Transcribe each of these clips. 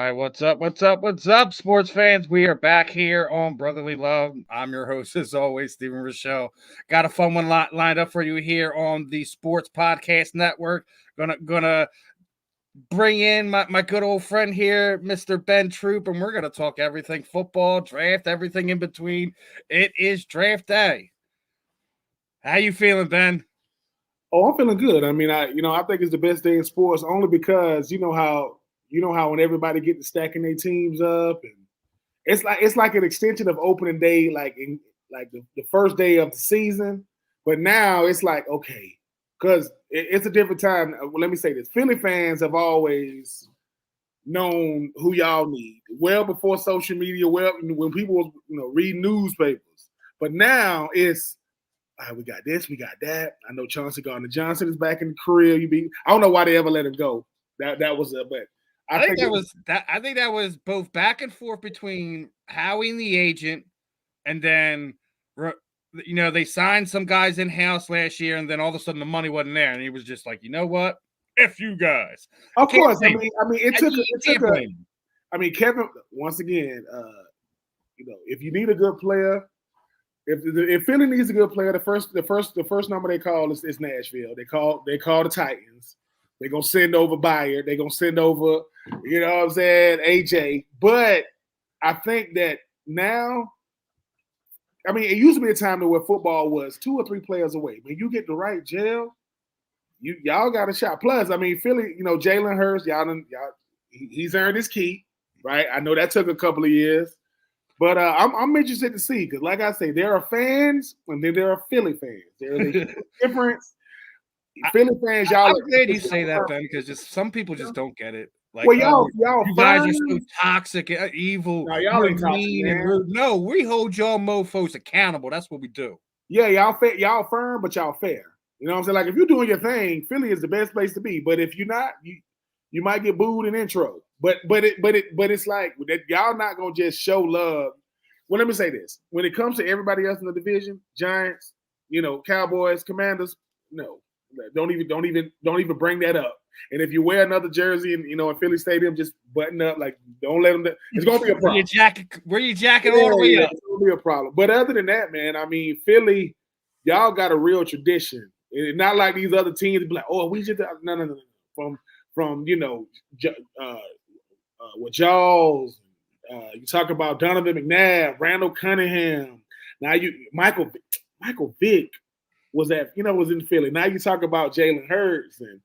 right, what's up? What's up? What's up, sports fans? We are back here on Brotherly Love. I'm your host, as always, Stephen Rochelle. Got a fun one lined up for you here on the Sports Podcast Network. Gonna bring in my good old friend here, Mr. Ben Troupe, and we're gonna talk everything football, draft, everything in between. It is draft day. How you feeling, Ben? Oh, I'm feeling good. I think it's the best day in sports only because you know how when everybody get to stacking their teams up, and it's like an extension of opening day, like the first day of the season. But now it's like okay, because it's a different time. Well, let me say this: Philly fans have always known who y'all need well before social media, well when people was read newspapers. But now it's all right, we got this, we got that. I know Chauncey Gardner-Johnson is back in the career. I don't know why they ever let him go. That was but I think that was that. I think that was both back and forth between Howie and the agent, and then they signed some guys in house last year, and then all of a sudden the money wasn't there, and he was just like, you know what, f you guys. of course. It took a. Blame. Kevin. Once again, if you need a good player, if Philly needs a good player, the first number they call is Nashville. They call the Titans. They're gonna send over Bayer. They're gonna send over, what I'm saying, AJ. But I think that now, it used to be a time where football was 2 or 3 players away. When you get the right gel, y'all got a shot. Plus, Philly, Jalen Hurts, he's earned his key, right? I know that took a couple of years. But I'm interested to see because, like I say, there are fans and then there are Philly fans. There's a difference. Philly fans, y'all. I'm glad you say that, Ben, because just some people just don't get it. Like, well, y'all you guys are so toxic, evil, no, y'all ain't mean, and rude. No, we hold y'all mofo's accountable. That's what we do. Yeah, y'all firm, but y'all fair. You know what I'm saying? Like if you're doing your thing, Philly is the best place to be. But if you're not, you might get booed in intro. But it's like that y'all not gonna just show love. Well, let me say this: when it comes to everybody else in the division, Giants, Cowboys, Commanders, no, don't even bring that up. And if you wear another jersey in Philly Stadium, just button up. Like don't let them. It's gonna be a problem. Where you jacking all the way up? It's gonna be a problem. But other than that, man, Philly, y'all got a real tradition. It's not like these other teams be like, oh, we just no. From with Jaws. You talk about Donovan McNabb, Randall Cunningham. Now Michael Vick was in Philly. Now you talk about Jalen Hurts and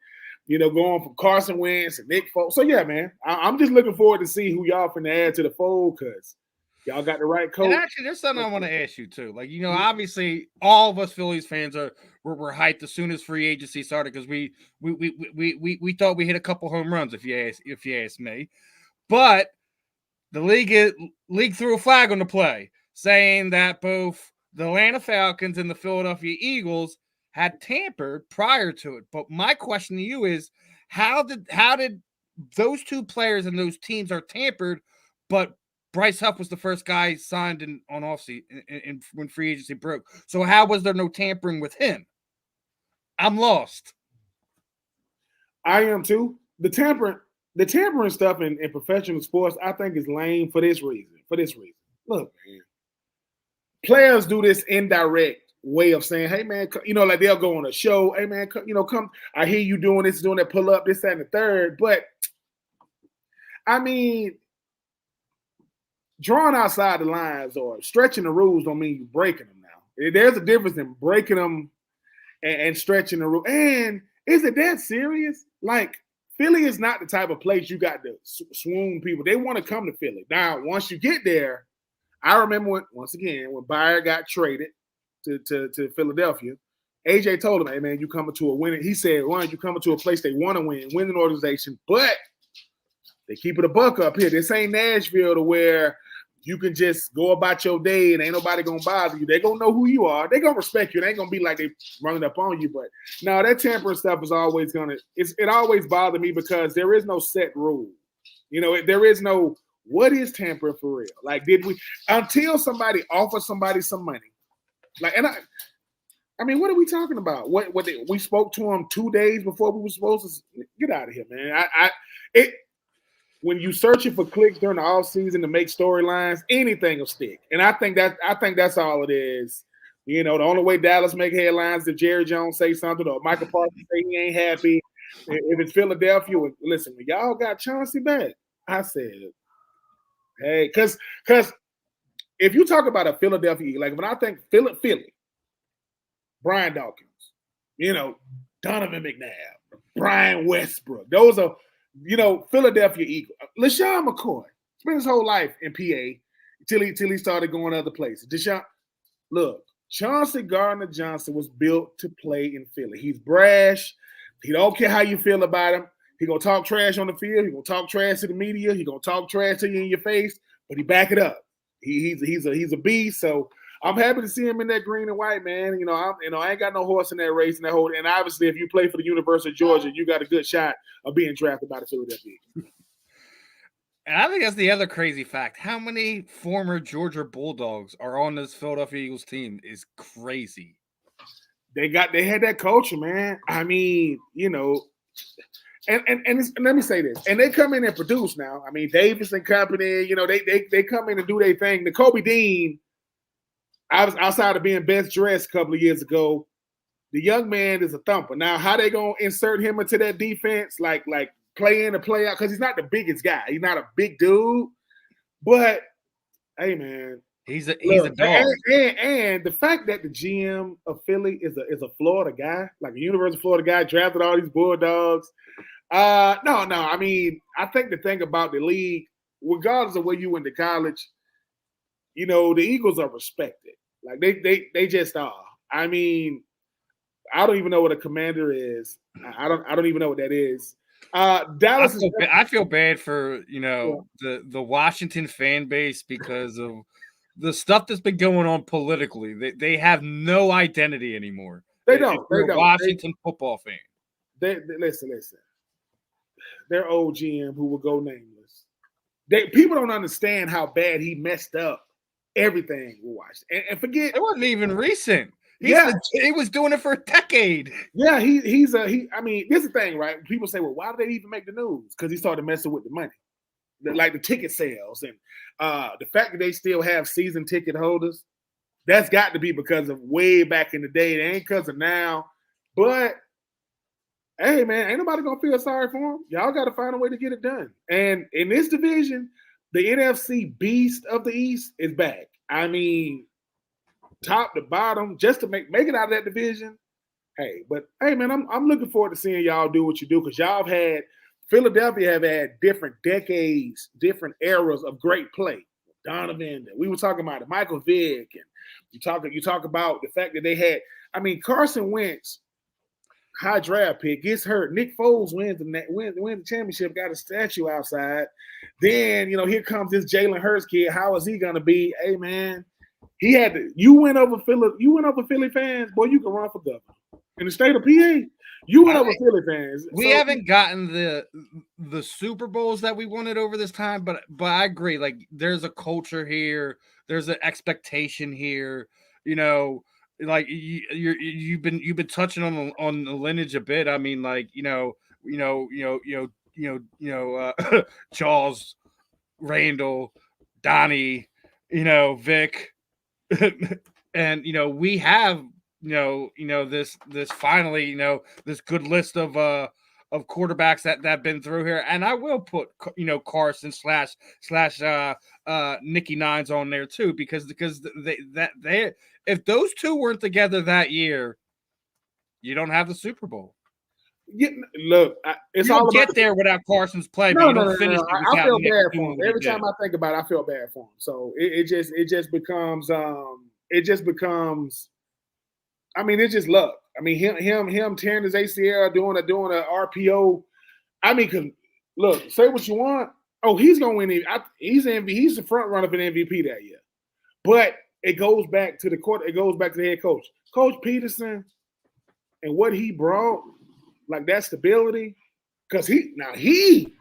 going from Carson Wentz and Nick Foles. So yeah, man, I'm just looking forward to see who y'all finna add to the fold because y'all got the right coach. And actually, there's something I want to ask you too. Like obviously, all of us Phillies fans were hyped as soon as free agency started because we thought we hit a couple home runs if you ask me, but the league threw a flag on the play saying that both the Atlanta Falcons and the Philadelphia Eagles had tampered prior to it. But my question to you is, how did those two players and those teams are tampered, but Bryce Huff was the first guy signed on offseason when free agency broke. So how was there no tampering with him? I'm lost. I am too. The tampering stuff in professional sports, I think, is lame for this reason. Look, man, players do this indirect way of saying, "Hey, man, like they'll go on a show. Hey, man, come. I hear you doing this, doing that, pull up, this, that, and the third." But drawing outside the lines or stretching the rules don't mean you're breaking them. Now, there's a difference in breaking them and stretching the rule. And is it that serious? Like, Philly is not the type of place you got to swoon people. They want to come to Philly. Now, once you get there, I remember when Bayer got traded to Philadelphia, AJ told him, "Hey, man, you coming to a winning." He said, "Why don't you coming to a place they want to winning organization, but they keep it a buck up here. This ain't Nashville to where you can just go about your day and ain't nobody gonna bother you. They gonna know who you are. They gonna respect you. It ain't gonna be like they running up on you. But no, that tampering stuff is always it always bothered me because there is no set rule. There is no what is tampering for real. Like, did we until somebody offers somebody some money? Like, and what are we talking about? We spoke to him 2 days before we were supposed to get out of here, man. when you searching for clicks during the off season to make storylines, anything will stick. And I think that's all it is. You know, the only way Dallas make headlines is if Jerry Jones say something or Michael Parsons say he ain't happy. If it's Philadelphia, listen, when y'all got Chauncey back, I said, hey, because if you talk about a Philadelphia, like when I think Philly, Brian Dawkins, you know, Donovan McNabb, Brian Westbrook, those are, you know, Philadelphia Eagles. LaShawn McCoy spent his whole life in PA till he started going other places. Look, Chauncey Gardner-Johnson was built to play in Philly. He's brash. He don't care how you feel about him. He gonna talk trash on the field. He gonna talk trash to the media. He gonna talk trash to you in your face, but he back it up. He's a beast. So I'm happy to see him in that green and white, man. You know, I ain't got no horse in that race and that whole. And obviously, if you play for the University of Georgia, you got a good shot of being drafted by the Philadelphia Eagles. And I think that's the other crazy fact. How many former Georgia Bulldogs are on this Philadelphia Eagles team is crazy. They had that culture, man. I mean, you know, and let me say this, and they come in and produce now. I mean, Davis and company, you know, they come in and do their thing. The Kobe Dean, I was outside of being best dressed a couple of years ago. The young man is a thumper. Now, how they gonna insert him into that defense, like play in and play out? Because he's not the biggest guy. He's not a big dude. But hey, man, he's a dog. And the fact that the GM of Philly is a Florida guy, like a University of Florida guy, drafted all these Bulldogs. No. I mean, I think the thing about the league, regardless of where you went to college, you know, the Eagles are respected. Like they just are. I mean, I don't even know what a commander is. I don't even know what that is. Dallas. I feel bad for, you know, the Washington fan base because of the stuff that's been going on politically. They have no identity anymore. They don't. They're a Washington football fan. They listen. Their old GM who will go nameless. People don't understand how bad he messed up everything we watched. And forget it wasn't even recent. He was doing it for a decade. Yeah, I mean, this is the thing, right? People say, well, why did they even make the news? Because he started messing with the money. Like the ticket sales and the fact that they still have season ticket holders, that's got to be because of way back in the day. It ain't because of now. But hey, man, ain't nobody gonna feel sorry for him. Y'all got to find a way to get it done. And in this division, the NFC beast of the East is back. I mean, top to bottom, just to make it out of that division. Hey, man, I'm looking forward to seeing y'all do what you do because y'all Philadelphia have had different decades, different eras of great play. Donovan, we were talking about it, Michael Vick, and you talk about the fact that they had. I mean, Carson Wentz, high draft pick, gets hurt. Nick Foles wins the championship, got a statue outside. Then, you know, here comes this Jalen Hurts kid. How is he gonna be? Hey, man, you went over Philly fans, boy, you can run for governor. In the state of PA, you went over Philly fans. We haven't gotten the Super Bowls that we wanted over this time, but I agree. Like, there's a culture here, there's an expectation here. You know, like you've been touching on the lineage a bit. I mean, like Charles, Randall, Donnie, Vic, and we have. This finally, this good list of quarterbacks that have been through here, and I will put Carson slash Nicky Nines on there too because they if those two weren't together that year, you don't have the Super Bowl. Yeah, look, it's you all don't get there without Carson's play. No, but you don't finish. I feel bad for him. Every time I think about it, I feel bad for him. So it just becomes. I mean, it's just luck. I mean, him tearing his ACL, doing a RPO. I mean, cause look, say what you want. Oh, he's gonna win. He's the front runner for the MVP that year. But it goes back to the court. It goes back to the head coach, Coach Peterson, and what he brought, like that stability. Because he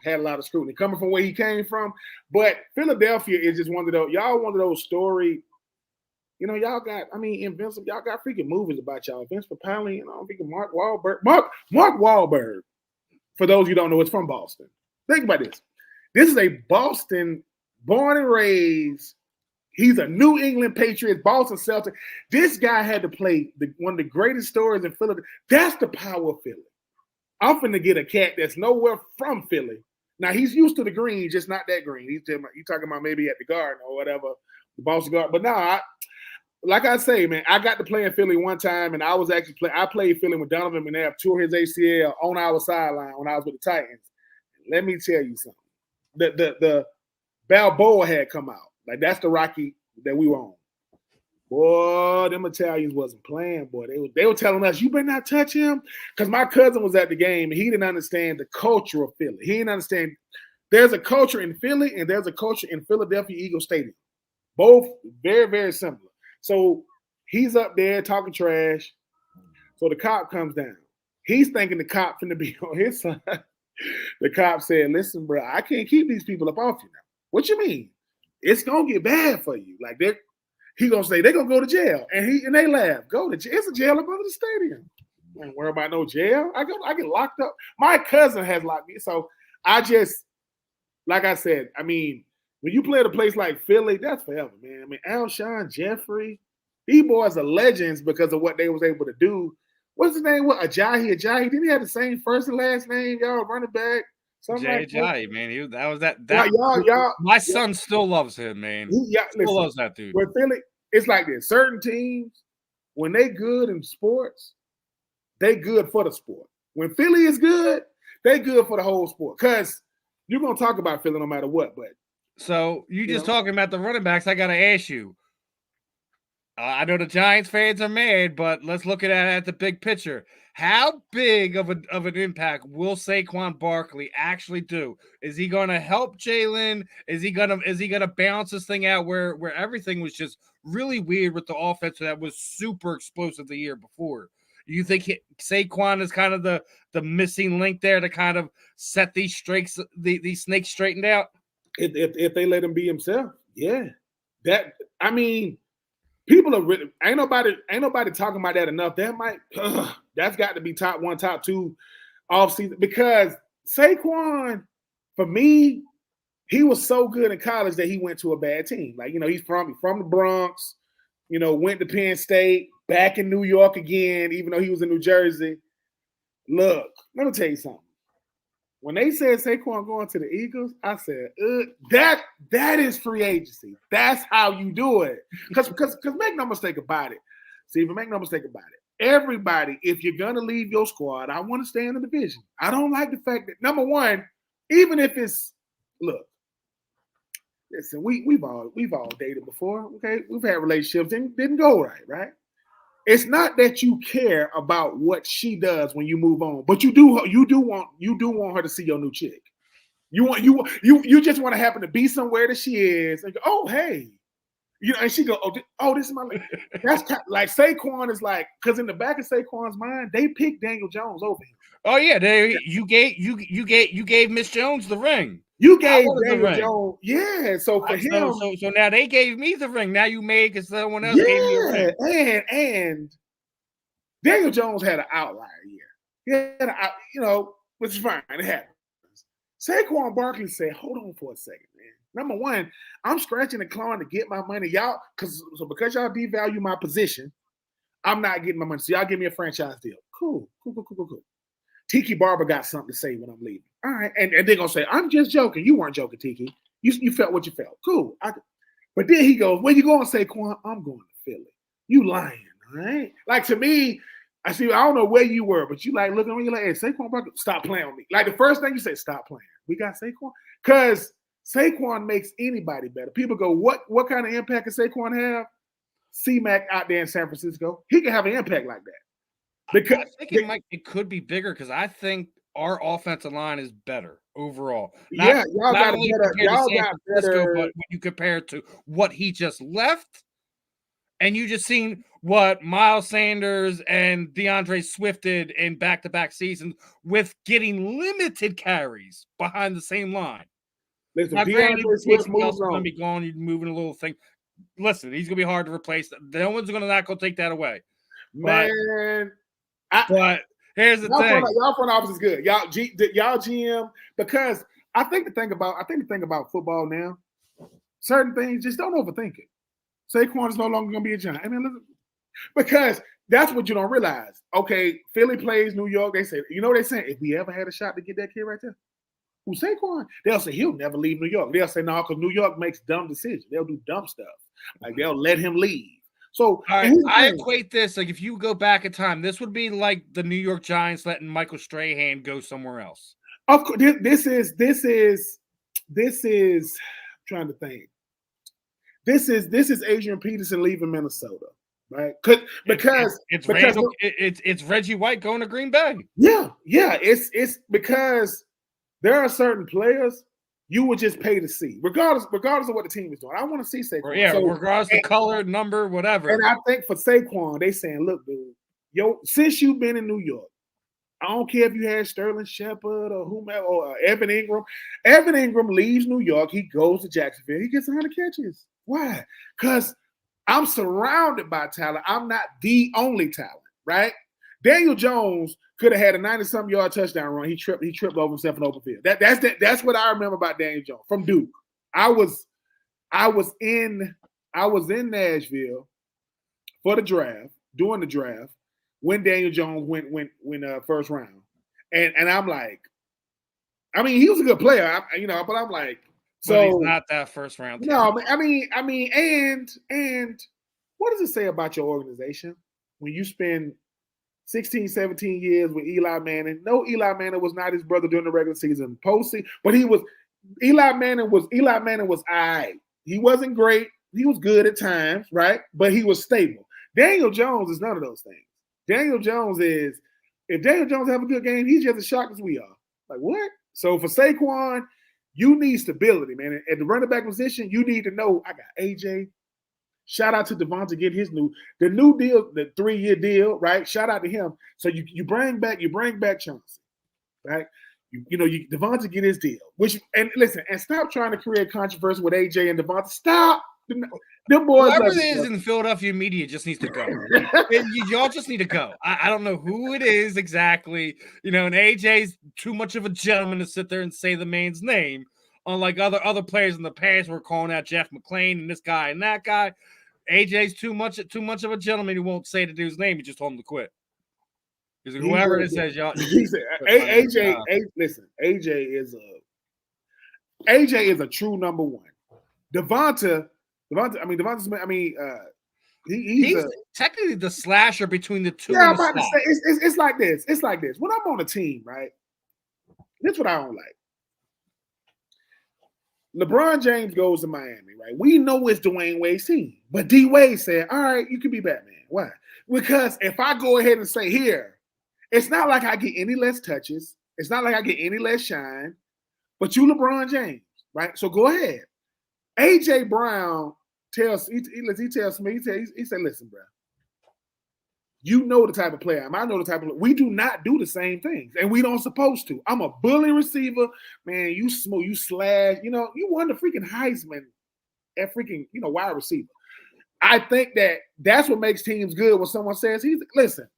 had a lot of scrutiny coming from where he came from. But Philadelphia is just one of those story. Y'all got, Invincible, y'all got freaking movies about y'all. Vince Papale, freaking Mark Wahlberg. Mark Wahlberg, for those you don't know, is from Boston. Think about this. This is a Boston born and raised. He's a New England Patriots, Boston Celtics. This guy had to play one of the greatest stories in Philadelphia. That's the power of Philly. I'm finna get a cat that's nowhere from Philly. Now, he's used to the green, just not that green. He's talking about maybe at the Garden or whatever, the Boston Garden. But no, like I say, man, I got to play in Philly one time, and I played Philly with Donovan McNabb, tore his ACL on our sideline when I was with the Titans. Let me tell you something. The Balboa had come out. Like, that's the Rocky that we were on. Boy, them Italians wasn't playing, boy. They were telling us, you better not touch him. Because my cousin was at the game, and he didn't understand the culture of Philly. He didn't understand there's a culture in Philly, and there's a culture in Philadelphia Eagle Stadium. Both very, very similar. So he's up there talking trash. So the cop comes down. He's thinking the cop finna be on his side. The cop said, listen, bro, I can't keep these people up off you now. What you mean? It's going to get bad for you. Like, he going to say, they're going to go to jail. And they laugh. Go to jail. It's a jail up under the stadium. Don't worry about no jail. I get locked up. My cousin has locked me. So I just, like I said, I mean, when you play at a place like Philly, that's forever, man. I mean, Alshon Jeffrey, these boys are legends because of what they was able to do. What's his name? What, Ajayi? Didn't he have the same first and last name? Y'all running back? Ajayi, man. My son still loves him, man. Still loves that dude. With Philly, it's like this. Certain teams, when they good in sports, they good for the sport. When Philly is good, they good for the whole sport. Because you're going to talk about Philly no matter what. But so you just talking about the running backs, I got to ask you. I know the Giants fans are mad, but let's look at the big picture. How big of an impact will Saquon Barkley actually do? Is he going to help Jalen? Is he gonna balance this thing out where everything was just really weird with the offense that was super explosive the year before? You think Saquon is kind of the missing link there to kind of set these snakes straightened out? If they let him be himself, yeah. That, I mean, people are really, ain't nobody talking about that enough. That's got to be top 1, top 2 off season, because Saquon, for me, he was so good in college that he went to a bad team. Like, he's from the Bronx, went to Penn State, back in New York again, even though he was in New Jersey. Look, let me tell you something. When they said Saquon going to the Eagles, I said, that is free agency. That's how you do it. Because make no mistake about it. Steven, make no mistake about it. Everybody, if you're going to leave your squad, I want to stay in the division. I don't like the fact that, number one, even if it's, look, listen, we've all dated before, okay? We've had relationships that didn't go right? It's not that you care about what she does when you move on, but you do want her to see your new chick. You just want to happen to be somewhere that she is and go, oh, hey. And she go, oh, this is my lady. That's kind of, like, Saquon is like, because in the back of Saquon's mind, they picked Daniel Jones over him. Oh yeah, you gave Miss Jones the ring. You gave Daniel Jones, yeah. So for him, so now they gave me the ring. Now you made because someone else gave me a ring. And Daniel Jones had an outlier year. He had which is fine. It happens. Saquon Barkley said, "Hold on for a second, man. Number one, I'm scratching and clawing to get my money, y'all, because y'all devalue my position, I'm not getting my money. So y'all give me a franchise deal. Cool. Tiki Barber got something to say when I'm leaving. All right, and they're gonna say, I'm just joking. You weren't joking, Tiki. You felt what you felt. Cool. But then he goes, where you going, Saquon? I'm going to Philly. You lying, all right? Like, to me, I don't know where you were, but you like looking at me, you're like, hey, Saquon Barkley, stop playing with me. Like, the first thing you say, stop playing. We got Saquon? Because Saquon makes anybody better. People go, what kind of impact can Saquon have? C-Mac out there in San Francisco, he can have an impact like that. Because I think it could be bigger, because I think our offensive line is better overall. Y'all got better. But when you compare it to what he just left, and you just seen what Miles Sanders and DeAndre Swift did in back-to-back seasons with getting limited carries behind the same line. Listen, DeAndre Swift moves on. Going to be gone. You're moving a little thing. Listen, he's going to be hard to replace. No one's going to not go take that away. Man. But here's the thing. Y'all front office is good. Y'all GM, because I think the thing about football now, certain things just don't overthink it. Saquon is no longer going to be a Giant. I mean, listen, because that's what you don't realize. Okay, Philly plays New York. They say, you know what they're saying? If we ever had a shot to get that kid right there, who's Saquon? They'll say he'll never leave New York. They'll say no, because New York makes dumb decisions. They'll do dumb stuff. Like they'll let him leave. So all right, I equate this like if you go back in time, this would be like the New York Giants letting Michael Strahan go somewhere else. Of course, this is I'm trying to think. This is Adrian Peterson leaving Minnesota, right? Because it's Reggie White going to Green Bay. Yeah, it's because there are certain players you would just pay to see, regardless of what the team is doing. I want to see Saquon. Yeah, so, regardless of color, number, whatever. And I think for Saquon, they saying, look, dude, since you've been in New York, I don't care if you had Sterling Shepard or whomever or Evan Ingram. Evan Ingram leaves New York. He goes to Jacksonville. He gets 100 catches. Why? Because I'm surrounded by talent. I'm not the only talent, right? Daniel Jones could have had a 90-something yard touchdown run. He tripped over himself in open field. That's what I remember about Daniel Jones from Duke. I was in Nashville for the draft, during the draft, when Daniel Jones went first round. And I'm like, I mean, he was a good player, but I'm like, so but he's not that first round. No, I mean, and what does it say about your organization when you spend 16, 17 years with Eli Manning? No, Eli Manning was not his brother during the regular season, postseason, but Eli Manning was all right. He wasn't great. He was good at times, right? But he was stable. Daniel Jones is none of those things. Daniel Jones is, if Daniel Jones have a good game, he's just as shocked as we are. Like, what? So for Saquon, you need stability, man. At the running back position, you need to know, I got AJ. Shout out to Devonta getting the new deal, the 3-year deal, right? Shout out to him. So you bring back Chauncey, right? Devonta get his deal. And stop trying to create controversy with AJ and Devonta. Stop. Them boys. Whoever it is in the Philadelphia media just needs to go. Y'all just need to go. I don't know who it is exactly. And AJ's too much of a gentleman to sit there and say the man's name. Unlike other players in the past, were calling out Jeff McClain and this guy and that guy. AJ's too much of a gentleman who won't say the dude's name. He just told him to quit. Because whoever it says, y'all. AJ. Listen, AJ is a true number one. Devonta Smith. He's technically the slasher between the two. Yeah, I'm about to say it's like this. It's like this. When I'm on a team, right? This is what I don't like. LeBron James goes to Miami, right? We know it's Dwayne Wade's team, but D Wade said, "All right, you can be Batman." Why? Because if I go ahead and say here, it's not like I get any less touches. It's not like I get any less shine. But you, LeBron James, right? So go ahead. AJ Brown tells me, he said, "Listen, bro, you know the type of player I know the type of. We do not do the same things, and we don't supposed to. I'm a bully receiver, man. You smooth, you slash. You won the freaking Heisman at freaking wide receiver. I think that's what makes teams good when someone says listen.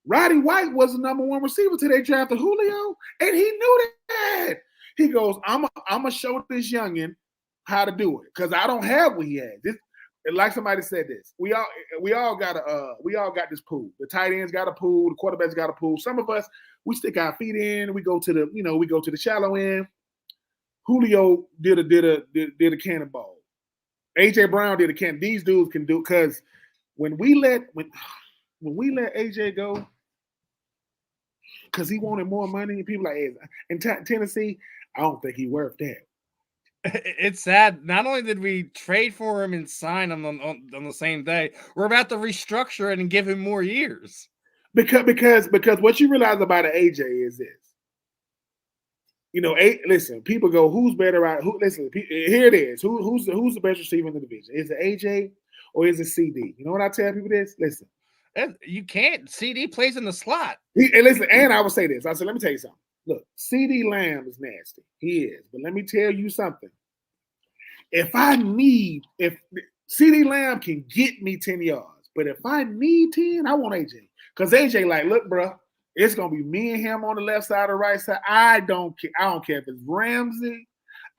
Roddy White was the number one receiver till they drafted Julio, and he knew that. He goes, I'm gonna show this youngin how to do it because I don't have what he has. Like somebody said this, we all got this pool. The tight ends got a pool, the quarterbacks got a pool. Some of us, we stick our feet in, we go to the shallow end. Julio did a cannonball. AJ Brown did a cannon. These dudes can do because when we let AJ go, because he wanted more money, and people like in Tennessee, I don't think he's worth that. It's sad. Not only did we trade for him and sign him on the same day, we're about to restructure it and give him more years. Because what you realize about an AJ is this. Listen, people go, who's better out? Listen, here it is. Who's the best receiver in the division? Is it AJ or is it CD? You know what I tell people this? Listen. You can't. CD plays in the slot. And I would say this. I said, let me tell you something. Look, CD Lamb is nasty. He is. But let me tell you something. If CD Lamb can get me 10 yards, but if I need 10, I want AJ. Because AJ like, look, bro, It's gonna be me and him on the left side or right side. I don't care. I don't care if it's Ramsey.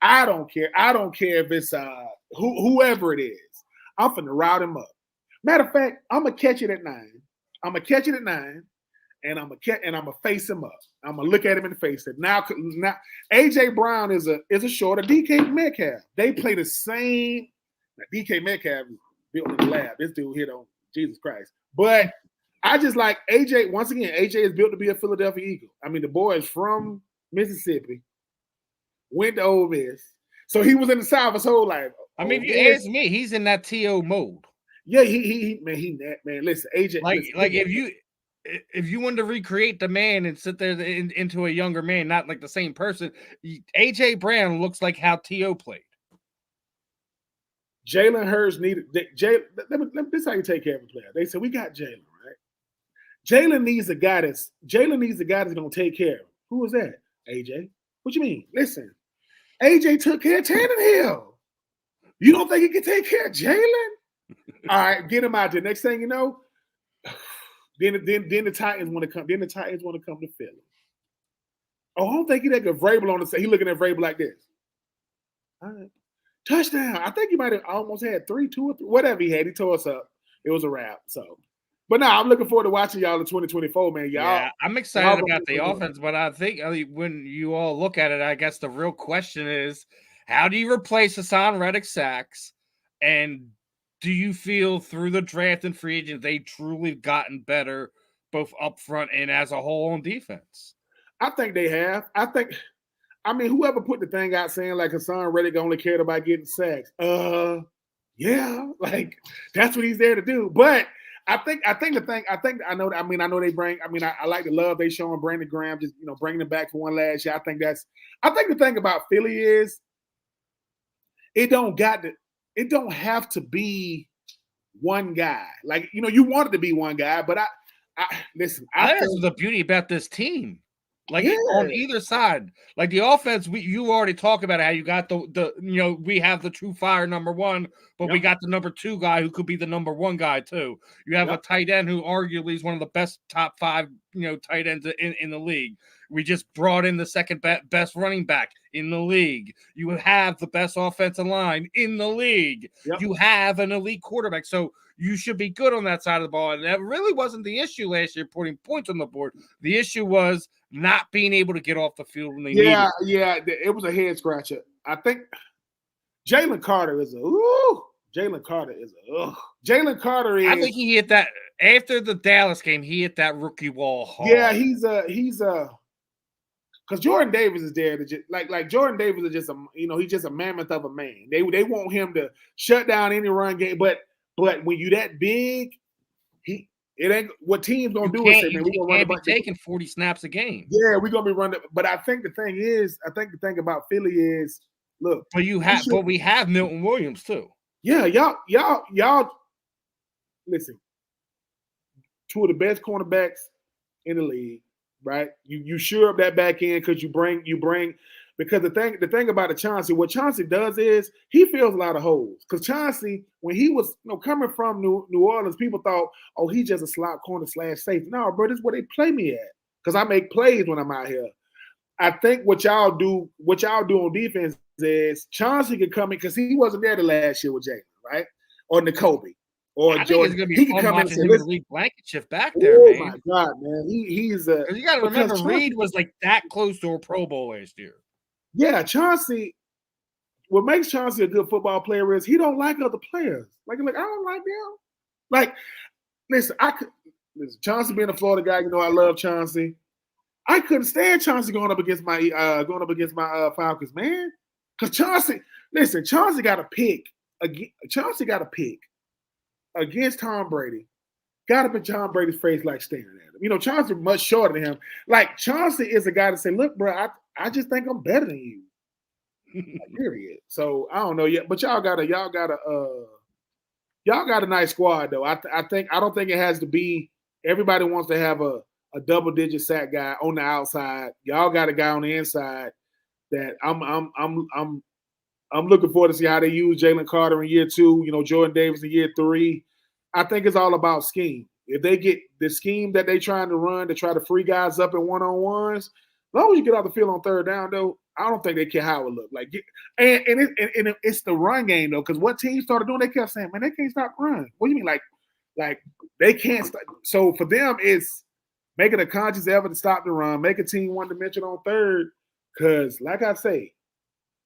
I don't care. I don't care if it's whoever it is. I'm finna route him up. Matter of fact, I'm gonna catch it at 9. I'm gonna catch it at 9, and I'm gonna face him up. I'm gonna look at him in the face. Now AJ Brown is a shorter DK Metcalf. They play the same. Now, DK Metcalf is built in the lab. This dude hit on Jesus Christ. But I just like AJ. Once again, AJ is built to be a Philadelphia Eagle. I mean, the boy is from Mississippi, went to Ole Miss, so he was in the South his whole life. I mean, if you ask me, he's in that TO mode. Yeah, man. Listen, AJ. If you wanted to recreate the man and sit there into a younger man, not like the same person, AJ Brown looks like how T.O. played. Jalen Hurts needed Jalen. This is how you take care of a player. They said we got Jalen, right? Jalen needs a guy that's gonna take care of him. Who was that? AJ. What you mean? Listen, AJ took care of Tannehill. You don't think he can take care of Jalen? All right, get him out there. Next thing you know, then the Titans want to come. Then the Titans want to come to Philly. Oh, I don't think he take a Vrabel on the side. He looking at Vrabel like this. All right. Touchdown. I think he might have almost had 2 or 3, whatever he had. He tore us up. It was a wrap. So, but now I'm looking forward to watching y'all in 2024, man. Yeah, I'm excited about the offense, but I think when you all look at it, I guess the real question is, how do you replace Hassan Reddick's sacks? And do you feel through the draft and free agent they truly gotten better, both up front and as a whole on defense? I think they have. I mean, whoever put the thing out saying like Hassan Reddick only cared about getting sacks. Yeah, like that's what he's there to do. But I know they bring. I mean, I like the love they showing Brandon Graham, just bringing him back for one last year. I think the thing about Philly is it don't have to be one guy. Like you want it to be one guy, but I listen. That's the beauty about this team. Like on either side, like the offense, you already talked about how you got the we have the true fire number 1, but we got the number 2 guy who could be the number 1 guy too. You have a tight end who arguably is one of the best top 5 tight ends in the league. We just brought in the second best running back in the league. You have the best offensive line in the league. Yep. You have an elite quarterback, so you should be good on that side of the ball. And that really wasn't the issue last year, putting points on the board. The issue was not being able to get off the field when they needed. Yeah, it was a head scratcher. I think Jalen Carter is Jalen Carter is. I think he hit that after the Dallas game. He hit that rookie wall hard. Yeah, he's because Jordan Davis is there to just like Jordan Davis is just he's just a mammoth of a man. They want him to shut down any run game, but when you that big, it ain't what teams gonna do is say, man, we're gonna run taking 40 snaps a game. Yeah, we're gonna be running. But I think the thing about Philly is, look. But we have Milton Williams too. Yeah, y'all. Listen, 2 of the best cornerbacks in the league, right? You sure up that back end because you bring. Because the thing about the Chauncey, what Chauncey does is he fills a lot of holes. Because Chauncey, when he was coming from New Orleans, people thought, oh, he's just a slot corner / safety. No, bro, this is where they play me at. Because I make plays when I'm out here. I think what y'all do on defense is Chauncey could come in because he wasn't there the last year with Jalen, right? Or N'Kobe. Or I Jordan. Think it's he can come in and say, Reed Blankenship back there, man. Oh my God, man. He's you gotta remember Reed was like that close to a Pro Bowl last year. Yeah, Chauncey. What makes Chauncey a good football player is he don't like other players. Like I don't like them. Like, listen, Chauncey being a Florida guy, I love Chauncey. I couldn't stand Chauncey going up against my Falcons, man. Because Chauncey got a pick. Chauncey got a pick against Tom Brady. Got up in Tom Brady's face like staring at him. Chauncey much shorter than him. Like Chauncey is a guy to say, look, bro, I just think I'm better than you. Period. So I don't know yet, but y'all got a nice squad though. I don't think it has to be. Everybody wants to have a double-digit sack guy on the outside. Y'all got a guy on the inside that I'm looking forward to see how they use Jalen Carter in year 2. Jordan Davis in year 3. I think it's all about scheme. If they get the scheme that they trying to run to try to free guys up in one-on-ones, as long as you get off the field on third down, though, I don't think they care how it look. Like, it's the run game though, because what teams started doing, they kept saying, "Man, they can't stop run." What do you mean, like they can't stop? So for them, it's making a conscious effort to stop the run, make a team one-dimensional on third. Because, like I say,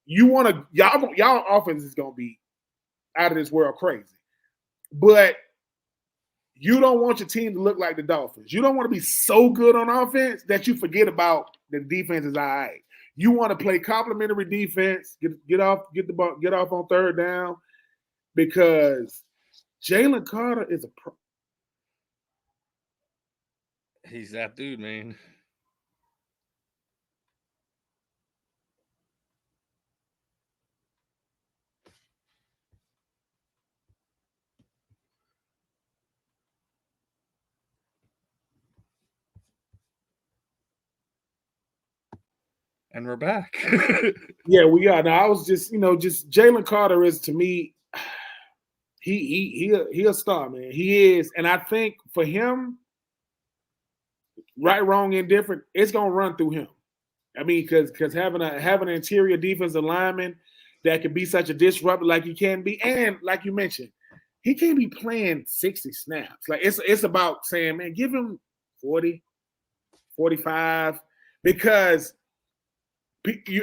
you want to y'all offense is gonna be out of this world crazy, but you don't want your team to look like the Dolphins. You don't want to be so good on offense that you forget about the defense is all right. You want to play complementary defense, get off on third down, because Jalen Carter is a pro. He's that dude, man. And we're back. Yeah, we are. Now I was just Jalen Carter is, to me, he a star, man. He is, and I think for him, right, wrong, indifferent, it's gonna run through him. I mean, because having an interior defensive lineman that can be such a disruptor like he can be, and like you mentioned, he can't be playing 60 snaps. Like it's about saying, man, give him 40, 45, because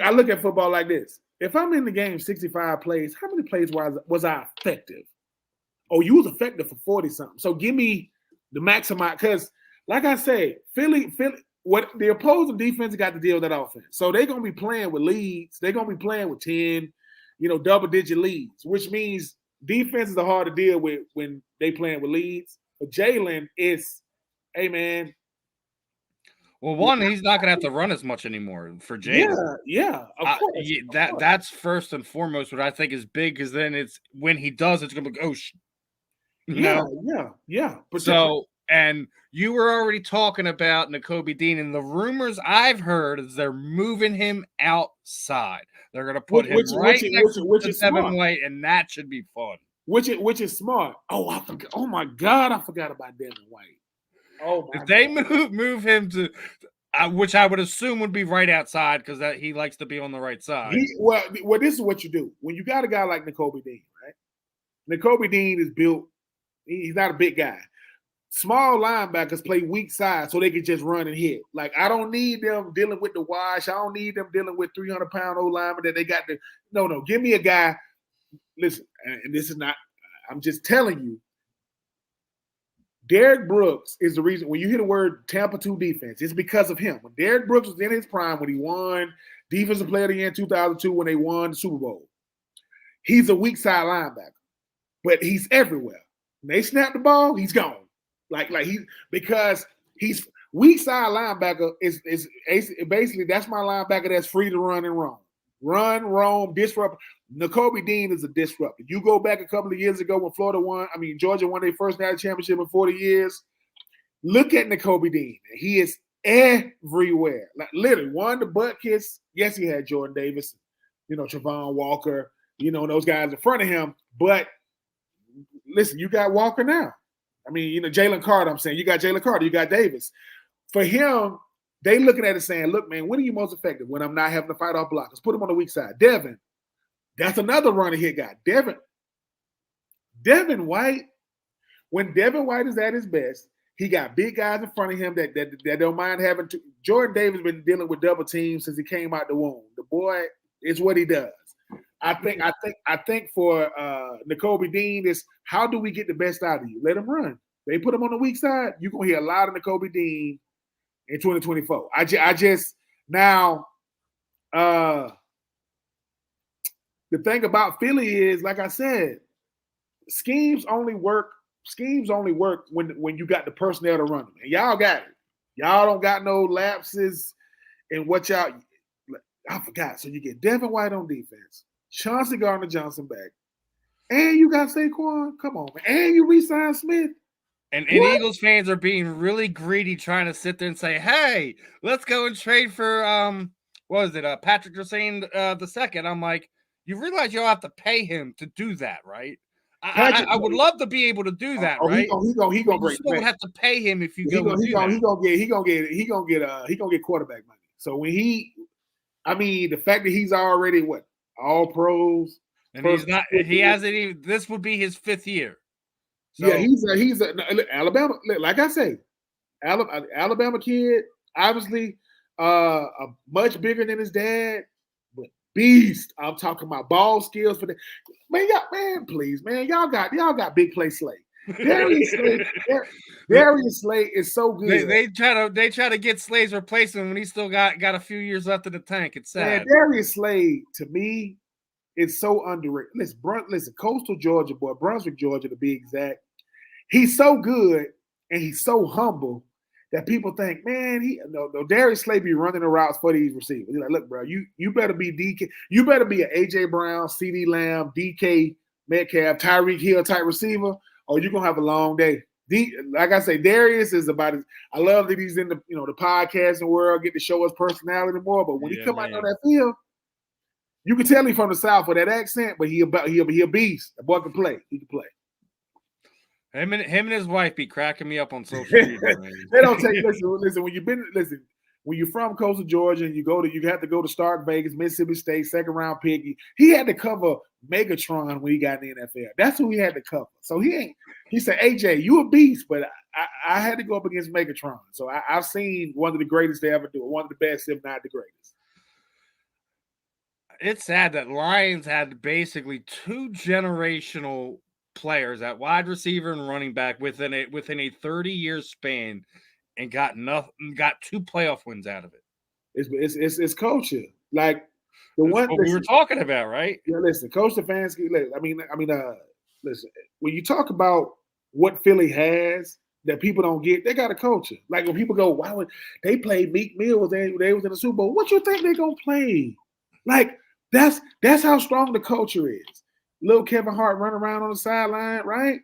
I look at football like this. If I'm in the game 65 plays, how many plays was I effective? Oh, you was effective for 40 something. So give me the maximum, because like I said, Philly, what the opposing defense got to deal with that offense. So they're gonna be playing with leads. They're gonna be playing with 10, double-digit leads, which means defenses are hard to deal with when they playing with leads. But Jalen is, hey man. Well, one, he's not going to have to run as much anymore for Jalen. Yeah, of course. That's first and foremost what I think is big, because then it's when he does, it's going to be, oh, yeah. So, and you were already talking about Nakobe Dean, and the rumors I've heard is they're moving him outside. They're going to put him right next to Devin White, and that should be fun. Which is smart. Oh, I forgot. Oh my God, I forgot about Devin White. Oh, if they move him to, which I would assume would be right outside, because that he likes to be on the right side. Well, this is what you do when you got a guy like Nakobe Dean, right? Nakobe Dean is built. He's not a big guy. Small linebackers play weak side so they can just run and hit. Like, I don't need them dealing with the wash. I don't need them dealing with 300-pound old linemen that they got to. No. Give me a guy. Listen, and this is not. I'm just telling you. Derek Brooks is the reason when you hear the word Tampa 2 defense, it's because of him. When Derek Brooks was in his prime, when he won Defensive Player of the Year in 2002, when they won the Super Bowl, he's a weak side linebacker, but he's everywhere. When they snap the ball, he's gone. Because he's weak side linebacker is basically, that's my linebacker that's free to run and roam. Run, roam, disrupt. Nakobe Dean is a disruptor. You go back a couple of years ago when Georgia won their first national championship in 40 years. Look at Nakobe Dean. He is everywhere. Like, literally, won the butt kiss. Yes, he had Jordan Davis, Travon Walker, those guys in front of him. But listen, you got Walker now. Jalen Carter, I'm saying. You got Jalen Carter. You got Davis. For him, they looking at it saying, look, man, when are you most effective? When I'm not having to fight off blockers. Put him on the weak side. Devin. That's another running hit guy. Devin White, when Devin White is at his best, he got big guys in front of him that don't mind having to. Jordan Davis been dealing with double teams since he came out the womb. The boy, it's what he does. I think for Nakobe Dean is, how do we get the best out of you? Let him run. They put him on the weak side. You're gonna hear a lot of Nakobe Dean in 2024. I just now the thing about Philly is, like I said, schemes only work when you got the personnel to run them. And y'all got it. Y'all don't got no lapses in what y'all. I forgot. So you get Devin White on defense, Chauncey Gardner-Johnson back, and you got Saquon. Come on, man. And you re-sign Smith. And Eagles fans are being really greedy, trying to sit there and say, hey, let's go and trade for Patrick Drissain the second. I'm like, you realize you'll have to pay him to do that, right? I would love to be able to do that, right? He gonna break. You don't have to pay him if you He go. gonna get quarterback money. So when the fact that he's already all pros, and he's not. He hasn't even. This would be his 5th year. So, yeah, he's a Alabama. Like I say, Alabama kid, obviously, much bigger than his dad, but beast. I'm talking about ball skills for the man. Please, man, y'all got big play Slay. Darius Slay is so good. They try to get Slay's replacement when he still got a few years left in the tank. It's sad. Man, Darius Slay to me is so underrated. Listen, Coastal Georgia boy, Brunswick, Georgia to be exact. He's so good and he's so humble that people think, man, Darius Slay be running the routes for these receivers. He's like, look, bro, you better be DK, you better be an AJ Brown, CD Lamb, DK Metcalf, Tyreek Hill type receiver, or you're gonna have a long day. Like I say, Darius is about it. I love that he's in the the podcasting world, get to show his personality more. But when he come out on that field, you can tell he's from the South with that accent, but he a beast. The boy can play. He can play. Him and his wife be cracking me up on social media. They don't take listen. When you're from Coastal Georgia and you have to go to Stark Vegas, Mississippi State, 2nd round pick. He had to cover Megatron when he got in the NFL. That's who he had to cover. So he said, AJ, you a beast, but I had to go up against Megatron. So I've seen one of the greatest they ever do, one of the best, if not the greatest. It's sad that Lions had basically 2 generational players at wide receiver and running back within a 30-year span, and got 2 playoff wins out of it. It's culture, like the That's one what we were talking about, right? Yeah, listen, Coach Stefanski. Listen. When you talk about what Philly has that people don't get, they got a culture. Like when people go, "Why would they play Meek Mill? They was in the Super Bowl." What you think they gonna play? Like that's how strong the culture is. Little Kevin Hart running around on the sideline, right?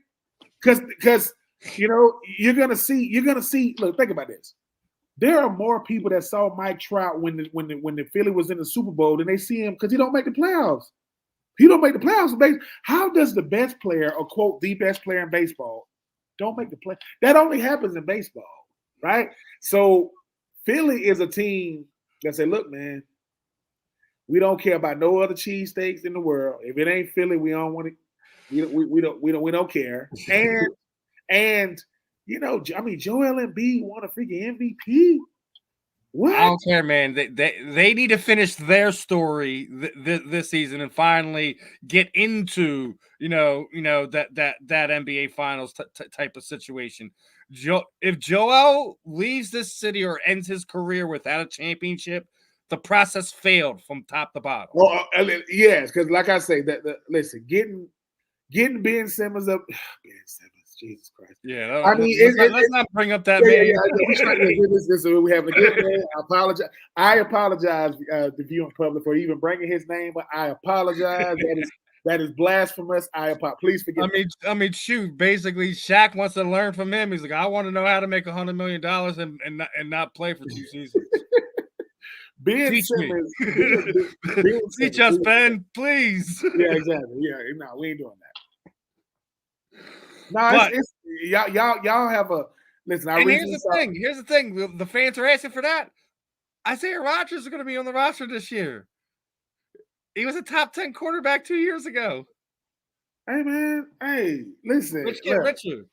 Because you're gonna see. Look, think about this. There are more people that saw Mike Trout when the Philly was in the Super Bowl than they see him because he don't make the playoffs. He don't make the playoffs. How does the best player, or quote the best player in baseball, don't make the play? That only happens in baseball, right? So Philly is a team that say, look, man, we don't care about no other cheesesteaks in the world. If it ain't Philly, we don't want it. We don't care. And Joel Embiid won a freaking MVP. What? I don't care, man. They need to finish their story this season and finally get into that NBA Finals type of situation. If Joel leaves this city or ends his career without a championship, the process failed from top to bottom. Well, yes, because like I say, listen, getting Ben Simmons up, Ben Simmons. Jesus Christ. Yeah, let's not bring up that man. We have a good man. I apologize to viewing public for even bringing his name, but I apologize. That is blasphemous. Please forgive me. I mean, shoot. Basically, Shaq wants to learn from him. He's like, I want to know how to make $100 million and not play for 2 seasons. Ben Simmons. Teach us, Ben, please. Yeah, exactly. Yeah, no, we ain't doing that. No, it's y'all have a listen. Here's the thing. The fans are asking for that. Isaiah Rodgers is going to be on the roster this year. He was a top 10 quarterback 2 years ago. Hey man, listen. Rich get richer.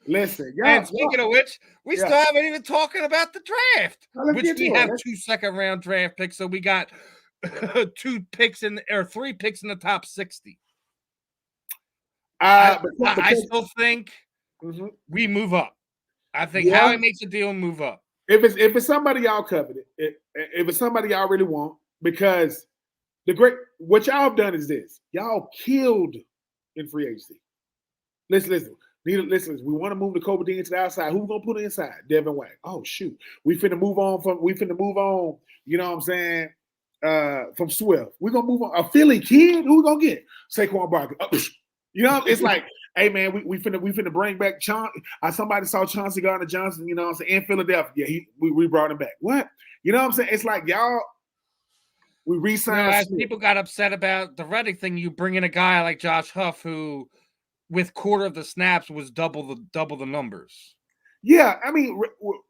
Listen, and speaking of which, we still haven't even talking about the draft, which we have 2 second-round draft picks. So we got 3 picks in the top 60. I still think we move up. I think Howie makes a deal and move up. If it's somebody y'all coveted, if it's somebody y'all really want, because what y'all have done is this: y'all killed in free agency. Listen. We want to move the Kobe Dean to the outside. Who we gonna put inside? Devin White. Oh shoot, we finna move on. You know what I'm saying? From Swift, we gonna move on. A Philly kid. Who we gonna get? Saquon Barkley. It's like, hey man, we finna bring back somebody saw Chauncey Gardner-Johnson, you know what I'm saying, in Philadelphia. Yeah, we brought him back. What? You know what I'm saying? It's like y'all, we re-signed. People got upset about the Reddick thing. You bring in a guy like Josh Huff, who with quarter of the snaps was double the numbers. Yeah, I mean,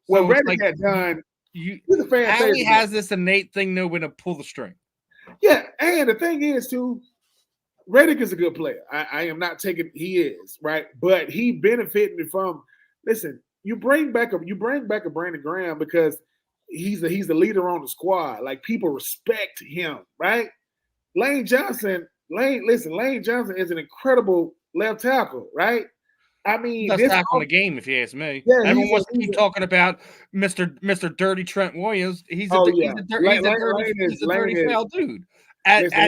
what Reddick had done. He's a fan Howie favorite. has this innate thing knowing to pull the string. Yeah, and the thing is too, Reddick is a good player. I am not taking he is, right? But he benefited from listen, you bring back a Brandon Graham because he's the leader on the squad. Like people respect him, right? Lane Johnson is an incredible left tackle, right? I mean, Best tackle in the game, if you ask me. Yeah, everyone wants to keep talking about Mr. Dirty Trent Williams. He's a dirty foul dude.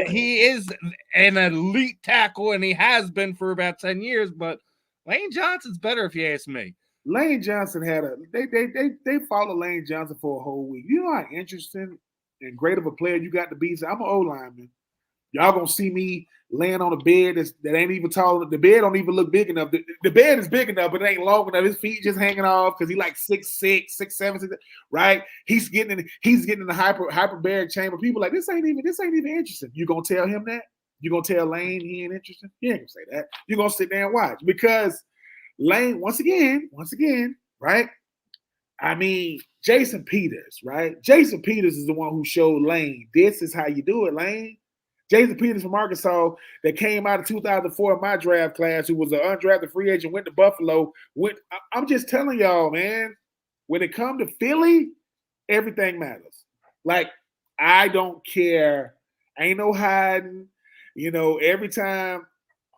He is an elite tackle, and he has been for about 10 years. But Lane Johnson's better, if you ask me. Lane Johnson had they followed Lane Johnson for a whole week. You know how interesting and great of a player you got to be. So I'm an old lineman. Y'all gonna see me laying on a bed that ain't even tall. The bed don't even look big enough. The bed is big enough, but it ain't long enough. His feet just hanging off because he like 6'6", 6'7", right? He's getting in the hyperbaric chamber. People like this ain't even interesting. You gonna tell him that? You gonna tell Lane he ain't interested? He ain't gonna say that. You gonna sit there and watch because Lane once again, right? I mean, Jason Peters, right? Jason Peters is the one who showed Lane this is how you do it, Lane. Jason Peters from Arkansas that came out of 2004 in my draft class, who was an undrafted free agent, went to Buffalo. I'm just telling y'all, man, when it comes to Philly, everything matters. Like, I don't care. Ain't no hiding. You know, every time,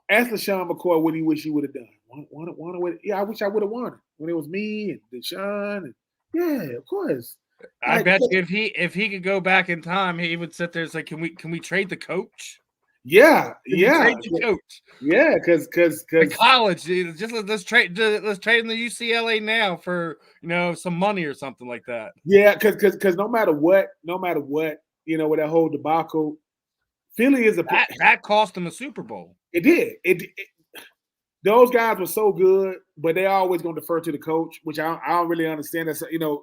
ask LaShawn McCoy what he wish he would have done. I wish I would have won it when it was me and Deshaun. And, yeah, of course. I bet you if he could go back in time, he would sit there and say, "Can we trade the coach?" Yeah, trade the coach. Yeah, because college, let's trade him to UCLA now for some money or something like that. Yeah, because no matter what, with that whole debacle, Philly is that cost him a Super Bowl. It did. It those guys were so good, but they always going to defer to the coach, which I don't really understand. That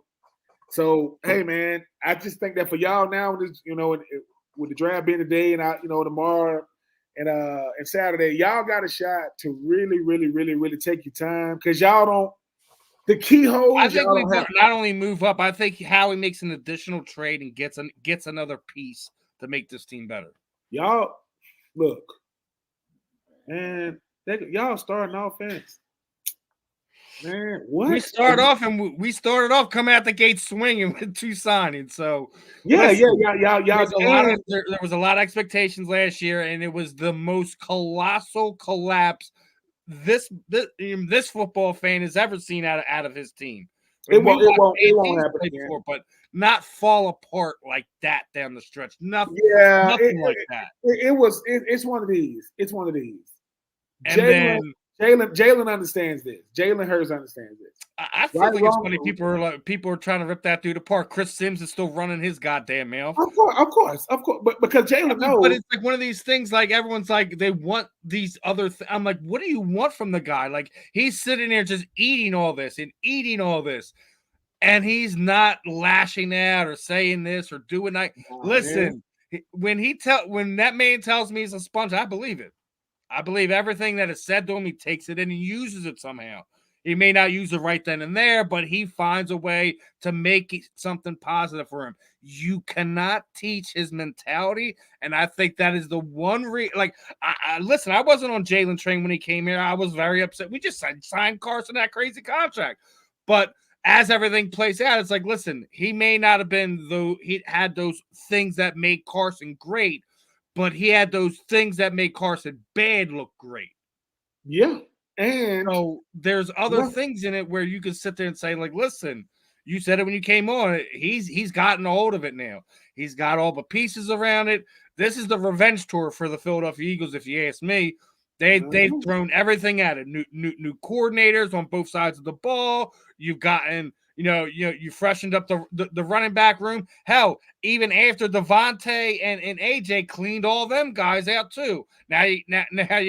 So hey man, I just think that for y'all now, with the draft being today and tomorrow and Saturday, y'all got a shot to really, really, really, really take your time because y'all don't. The keyhole. I think we not only move up. I think Howie makes an additional trade and gets another piece to make this team better. Y'all look, man. Y'all starting offense. Man, what? We started off coming out the gate swinging with 2 signings. So y'all. There was a lot of expectations last year, and it was the most colossal collapse this football fan has ever seen out of his team. It won't happen again. But not fall apart like that down the stretch. Nothing like that. It's one of these. It's one of these. And Jalen understands this. Jalen Hurts understands this. I feel like it's funny. People are trying to rip that dude apart. Chris Sims is still running his goddamn mouth. Of course. But because Jalen knows. But it's like one of these things. Like everyone's like they want these other. I'm like, what do you want from the guy? Like he's sitting there just eating all this, and he's not lashing out or saying this or doing that. Listen, when that man tells me he's a sponge, I believe it. I believe everything that is said to him, he takes it and he uses it somehow. He may not use it right then and there, but he finds a way to make it something positive for him. You cannot teach his mentality, and I think that is the one listen, I wasn't on Jalen train when he came here. I was very upset. We just signed Carson that crazy contract. But as everything plays out, it's like, listen, he may not have been he had those things that made Carson great, but he had those things that made Carson bad look great. Yeah. And so there's other things in it where you can sit there and say, like, listen, you said it when you came on. He's gotten a hold of it now. He's got all the pieces around it. This is the revenge tour for the Philadelphia Eagles, if you ask me. They've thrown everything at it. New coordinators on both sides of the ball. You've gotten you freshened up the running back room. Hell, even after Devontae and AJ cleaned all them guys out too. Now you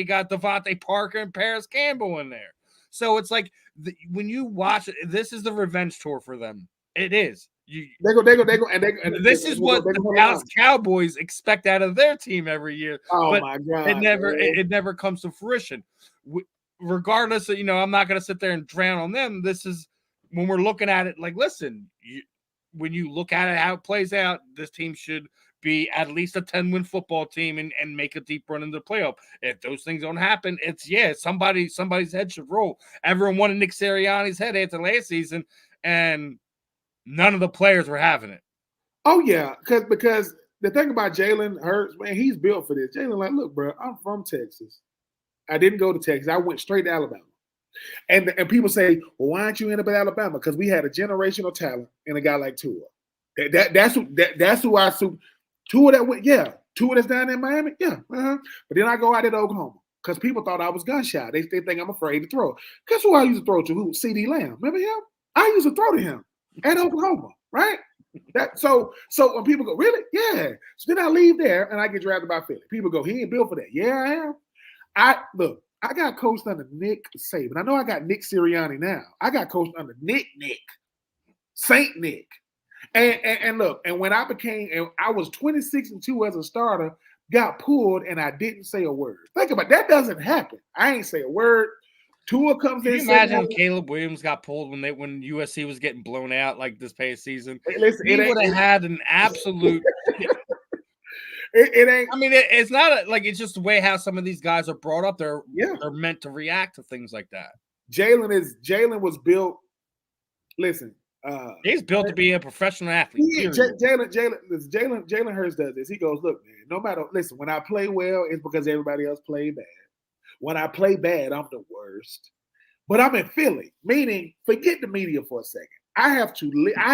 got Devontae Parker and Paris Campbell in there. So it's like when you watch it, this is the revenge tour for them. It is. They go, and this is what the Dallas Cowboys expect out of their team every year. Oh but my God! It never comes to fruition. regardless of, I'm not going to sit there and drown on them. This is when we're looking at it like, listen, when you look at it, how it plays out, this team should be at least a 10-win football team and make a deep run into the playoff. If those things don't happen, somebody's head should roll. Everyone wanted Nick Sirianni's head after last season, and none of the players were having it. Oh, yeah, because the thing about Jalen Hurts, man, he's built for this. Jalen, like, look, bro, I'm from Texas. I didn't go to Texas. I went straight to Alabama. And people say, well, why aren't you in Alabama? Because we had a generational talent in a guy like Tua. That's who I assume. Tua that went, yeah. Tua that's down in Miami, yeah. But then I go out to Oklahoma because people thought I was gun shy. They think I'm afraid to throw. Guess who I used to throw to? Who? C.D. Lamb. Remember him? I used to throw to him at Oklahoma, right? So when people go, really? Yeah. So then I leave there and I get drafted by Philly. People go, he ain't built for that. Yeah, I am. I got coached under Nick Saban. I know I got Nick Sirianni now. I got coached under Saint Nick. And look, and when I was 26-2 as a starter, got pulled, and I didn't say a word. Think about it. That doesn't happen. I ain't say a word. Tua comes in. Can you imagine if Caleb Williams got pulled when USC was getting blown out like this past season? Listen, he would have had an absolute. It ain't. I mean, it's not like it's just the way how some of these guys are brought up. They're meant to react to things like that. Jalen was built. Listen, he's built to be a professional athlete. Jalen Hurts does this. He goes, look, man. No matter, listen. When I play well, it's because everybody else played bad. When I play bad, I'm the worst. But I'm in Philly, meaning forget the media for a second. I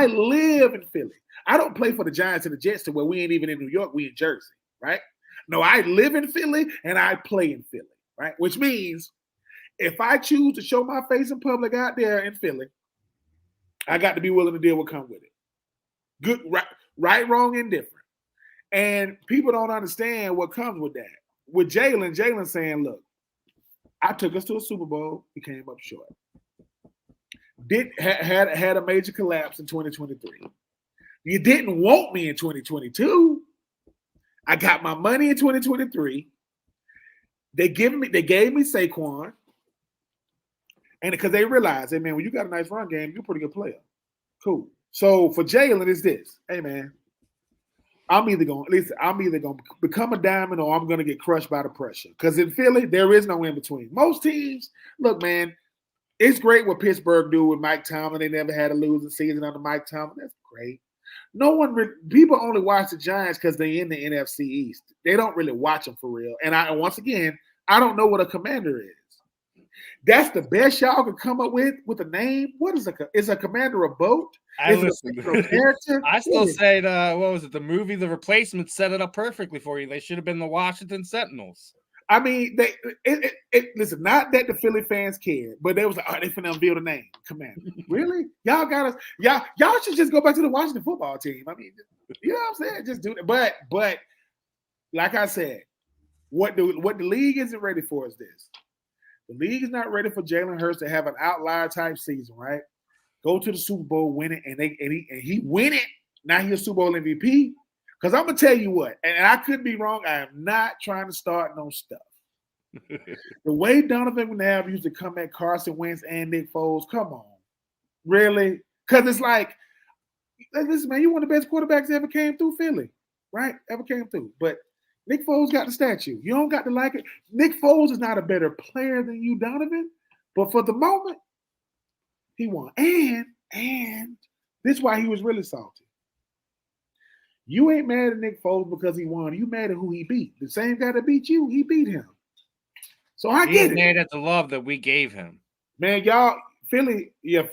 live in Philly. I don't play for the Giants and the Jets to where we ain't even in New York, we in Jersey, right? No, I live in Philly and I play in Philly, right? Which means if I choose to show my face in public out there in Philly, I got to be willing to deal with come with it. Good, right, wrong, indifferent. And people don't understand what comes with that. With Jalen saying, look, I took us to a Super Bowl, we came up short. Had a major collapse in 2023. You didn't want me in 2022. I got my money in 2023. They gave me Saquon. And because they realized, hey man, when you got a nice run game, you're a pretty good player. Cool. So for Jalen, it's this. Hey man, I'm either gonna become a diamond or I'm gonna get crushed by the pressure. Because in Philly, there is no in between. Most teams, look, man, it's great what Pittsburgh do with Mike Tomlin. They never had a losing season under Mike Tomlin. That's great. People only watch the Giants because they're in the NFC East. They don't really watch them for real. And once again, I don't know what a commander is. That's the best y'all can come up with a name. What is a commander a boat? I still say what was it? The movie The Replacement set it up perfectly for you. They should have been the Washington Sentinels. I mean, listen, not that the Philly fans cared, but they was like, they finna unveil the name, Commander. Really? Y'all got us. Y'all should just go back to the Washington football team. I mean, you know what I'm saying? Just do that. But like I said, what the league isn't ready for is this. The league is not ready for Jalen Hurts to have an outlier type season, right? Go to the Super Bowl, win it, and he win it. Now he's a Super Bowl MVP. Because I'm going to tell you what, and I could be wrong, I am not trying to start no stuff. The way Donovan McNabb used to come at Carson Wentz and Nick Foles, come on. Really? Because it's like, listen, man, you're one of the best quarterbacks that ever came through Philly, right? Ever came through. But Nick Foles got the statue. You don't got to like it. Nick Foles is not a better player than you, Donovan. But for the moment, he won. And this is why he was really salty. You ain't mad at Nick Foles because he won. You mad at who he beat. The same guy that beat you, he beat him. So I get it. He's mad at the love that we gave him. Man, y'all, Philly to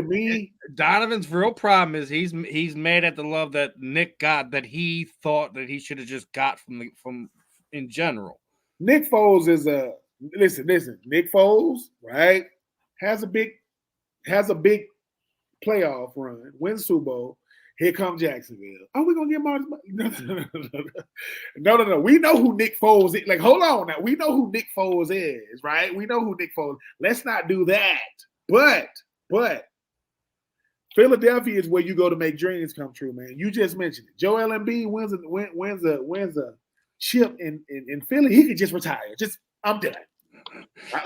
me. Donovan's real problem is he's mad at the love that Nick got that he thought that he should have just got from in general. Nick Foles is listen. Nick Foles, right, has a big playoff run, wins Super Bowl. Here comes Jacksonville. Oh, we're gonna get Martin. No. We know who Nick Foles is. Like, hold on now. We know who Nick Foles is, right? We know who Nick Foles. Let's not do that. But Philadelphia is where you go to make dreams come true, man. You just mentioned it. Joel Embiid wins a chip in Philly. He could just retire. Just I'm done.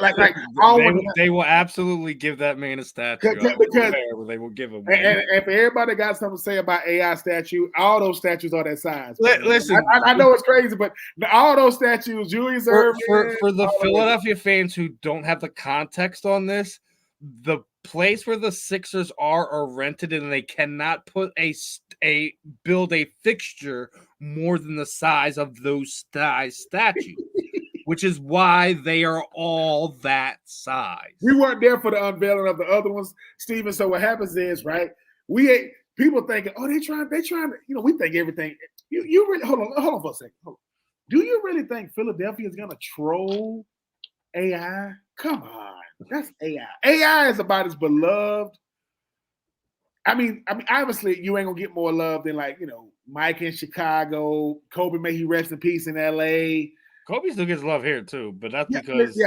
Like all they will absolutely give that man a statue. because they will give him one. And if everybody got something to say about AI statue, all those statues are that size. Listen, I know it's crazy, but all those statues, Julius Erving, for the Philadelphia fans who don't have the context on this, the place where the Sixers are rented, and they cannot put build a fixture more than the size of those statues. Which is why they are all that size. We weren't there for the unveiling of the other ones, Steven. So what happens is, right? People thinking, oh, they trying to, we think everything. You really hold on for a second. Do you really think Philadelphia is gonna troll AI? Come on, that's AI. AI is about as beloved. I mean, obviously, you ain't gonna get more love than Mike in Chicago, Kobe, may he rest in peace in LA. Kobe still gets love here too, but that's because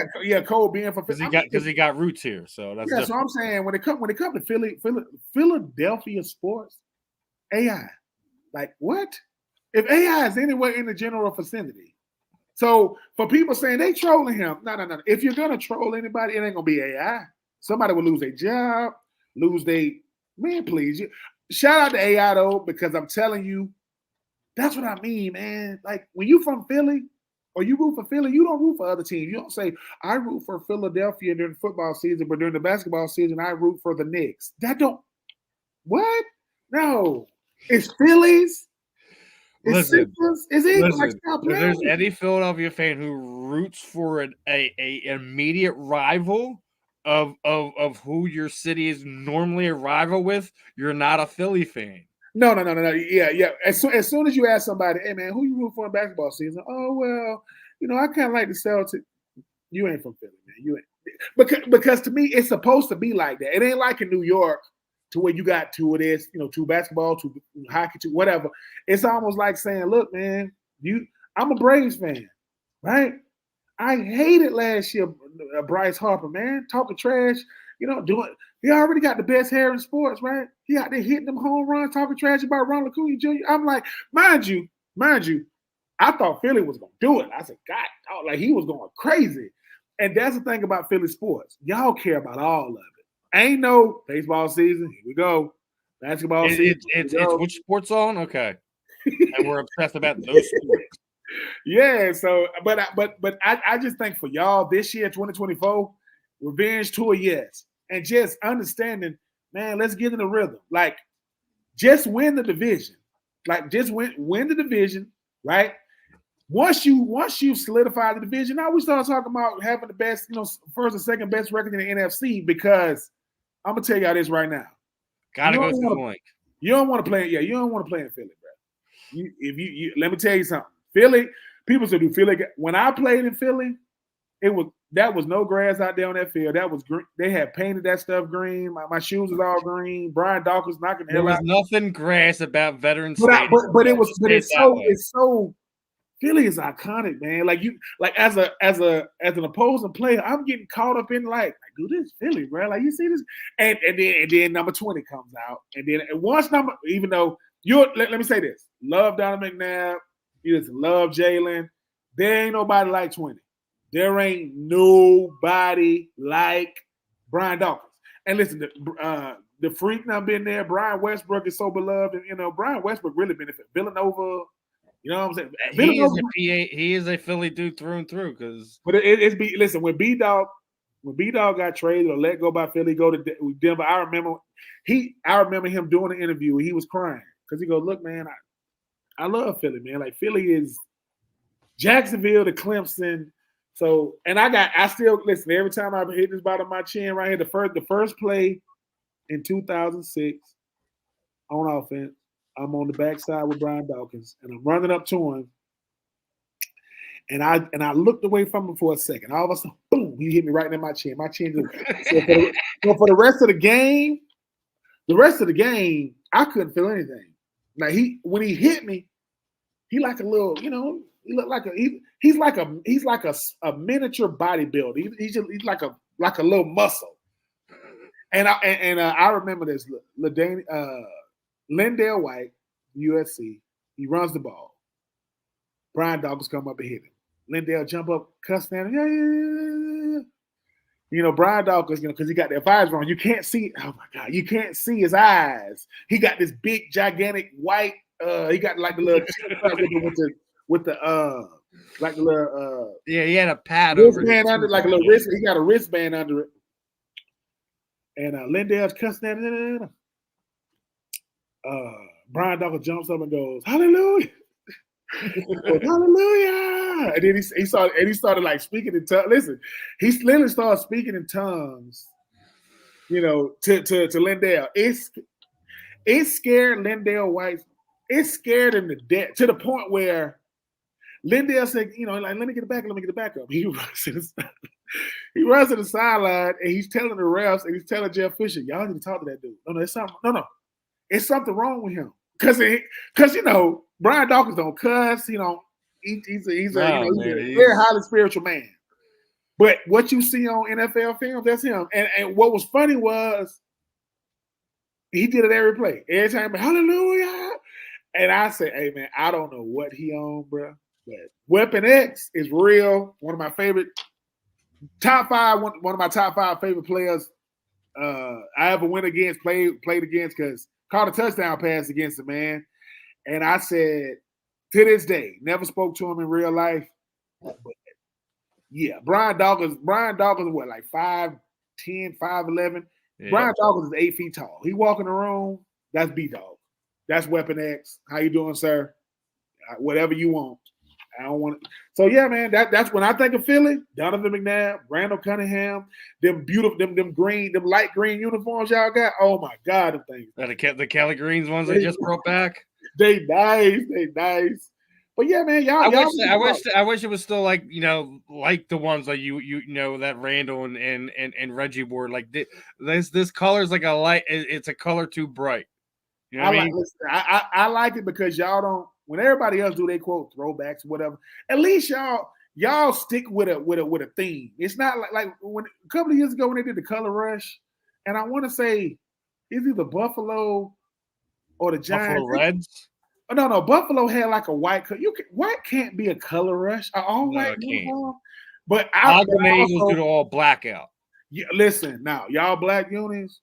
Kobe being because he got roots here, so that's so I'm saying when it comes to Philadelphia sports, AI, like what? If AI is anywhere in the general vicinity, so for people saying they trolling him, no. If you're gonna troll anybody, it ain't gonna be AI. Somebody will lose their job, man. Please, shout out to AI though, because I'm telling you, that's what I mean, man. Like when you from Philly. Or you root for Philly, you don't root for other teams. You don't say, I root for Philadelphia during the football season, but during the basketball season, I root for the Knicks. What? No. It's Phillies. It's Sixers. It's Eagles. If there's any Philadelphia fan who roots for an immediate rival of who your city is normally a rival with, you're not a Philly fan. No. Yeah. As soon as you ask somebody, hey man, who you root for in basketball season? Oh well, I kind of like the Celtics. You ain't from Philly, man. You ain't because to me it's supposed to be like that. It ain't like in New York to where you got two of this, two basketball, two hockey, two whatever. It's almost like saying, look, man, I'm a Braves fan, right? I hated last year Bryce Harper, man, talking trash. He already got the best hair in sports, right? He out there hitting them home runs, talking trash about Ronald Acuna Jr. I'm like, mind you, I thought Philly was gonna do it. I said, God, like he was going crazy. And that's the thing about Philly sports. Y'all care about all of it. Ain't no baseball season. Here we go. Basketball season. It's which sports on? Okay. And we're obsessed about those sports. Yeah, so but I just think for y'all this year, 2024, revenge tour, yes. And just understanding, man, let's get in the rhythm. Like, just win the division. Like, just win the division, right? Once you solidify the division, now we start talking about having the best, first and second best record in the NFC, because I'm gonna tell y'all this right now. Gotta go to the point. You don't want to play, you don't want to play in Philly, bro. You let me tell you something. Philly, people say do Philly. When I played in Philly, that was no grass out there on that field. That was green. They had painted that stuff green. My shoes was all green. Brian Dawkins knocking the hell out. There was nothing grass about Veterans Stadium. But it's so Philly is iconic, man. Like as an opposing player, I'm getting caught up in like dude, this Philly, bro. Like you see this, and then number 20 comes out, and then once even though let me say this, love Donovan McNabb, you just love Jalen. There ain't nobody like 20. There ain't nobody like Brian Dawkins. And listen, the freak now been there. Brian Westbrook is so beloved, and Brian Westbrook really benefit Villanova. You know what I'm saying? He is a Philly dude through and through. But listen, when B-Dog got traded or let go by Philly, go to Denver. I remember him doing an interview and he was crying because he goes, "Look, man, I love Philly, man. Like Philly is Jacksonville to Clemson." So, and I still listen every time I hit this bottom of my chin right here. The first play in 2006 on offense, I'm on the backside with Brian Dawkins, and I'm running up to him, and I looked away from him for a second. All of a sudden, boom, he hit me right in my chin. My chin just so for the rest of the game, I couldn't feel anything. Like when he hit me, he like a little, he looked like he's like a miniature bodybuilder. He's like a little muscle. And I remember this Lindale White, USC. He runs the ball. Brian Dawkins come up and hit him. Lindell jump up, cussing at him. Yeah. You know, Brian Dawkins, because he got the visor on, you can't see. Oh my God, you can't see his eyes. He got this big, gigantic white. He got like the little with the like the little yeah, he had a pad wristband under, like a little wrist. He got a wristband under it. And Lindell's cussing at him. Brian Dawkins jumps up and goes, "Hallelujah." Hallelujah! And then he started like speaking in tongues. Listen, he literally started speaking in tongues. You know, to Lindell. It scared Lindell White. It scared him to death, to the point where Lindell said, you know, like, let me get it back up. He runs to the sideline and he's telling the refs and he's telling Jeff Fisher, y'all need to talk to that dude. No, it's something wrong with him. Because you know, Brian Dawkins don't cuss, you know, he's a very highly spiritual man. But what you see on NFL film, that's him. And what was funny was he did it every play. Every time, hallelujah. And I said, hey man, I don't know what he on, bro. But Weapon X is real. One of my favorite one of my top 5 favorite players I ever went against, played against, because caught a touchdown pass against him, man. And I said, to this day, never spoke to him in real life. But yeah, Brian Dawkins, what, like 5'10", 5'11"? Yeah. Brian Dawkins is 8 feet tall. He walk in the room, that's B-Dog. That's Weapon X. How you doing, sir? Whatever you want. I don't want it. So yeah, man, that's when I think of Philly. Donovan McNabb, Randall Cunningham, them beautiful, them light green uniforms y'all got. Oh my God, them things. The Kelly Greens ones they just brought back. They nice. But yeah, man, I wish it was still like, you know, like the ones like you know that Randall and Reggie wore. Like this color is like a light. It's a color too bright. You know what I mean? I like it because y'all don't. When everybody else do they quote throwbacks, whatever, at least y'all stick with a theme. It's not like when a couple of years ago when they did the Color Rush, and I want to say it's either Buffalo or the Giants. Buffalo Reds. No, Buffalo had like a white. White can't be a Color Rush. All white uniform. But the Eagles do all blackout. Yeah, listen now, y'all black unis.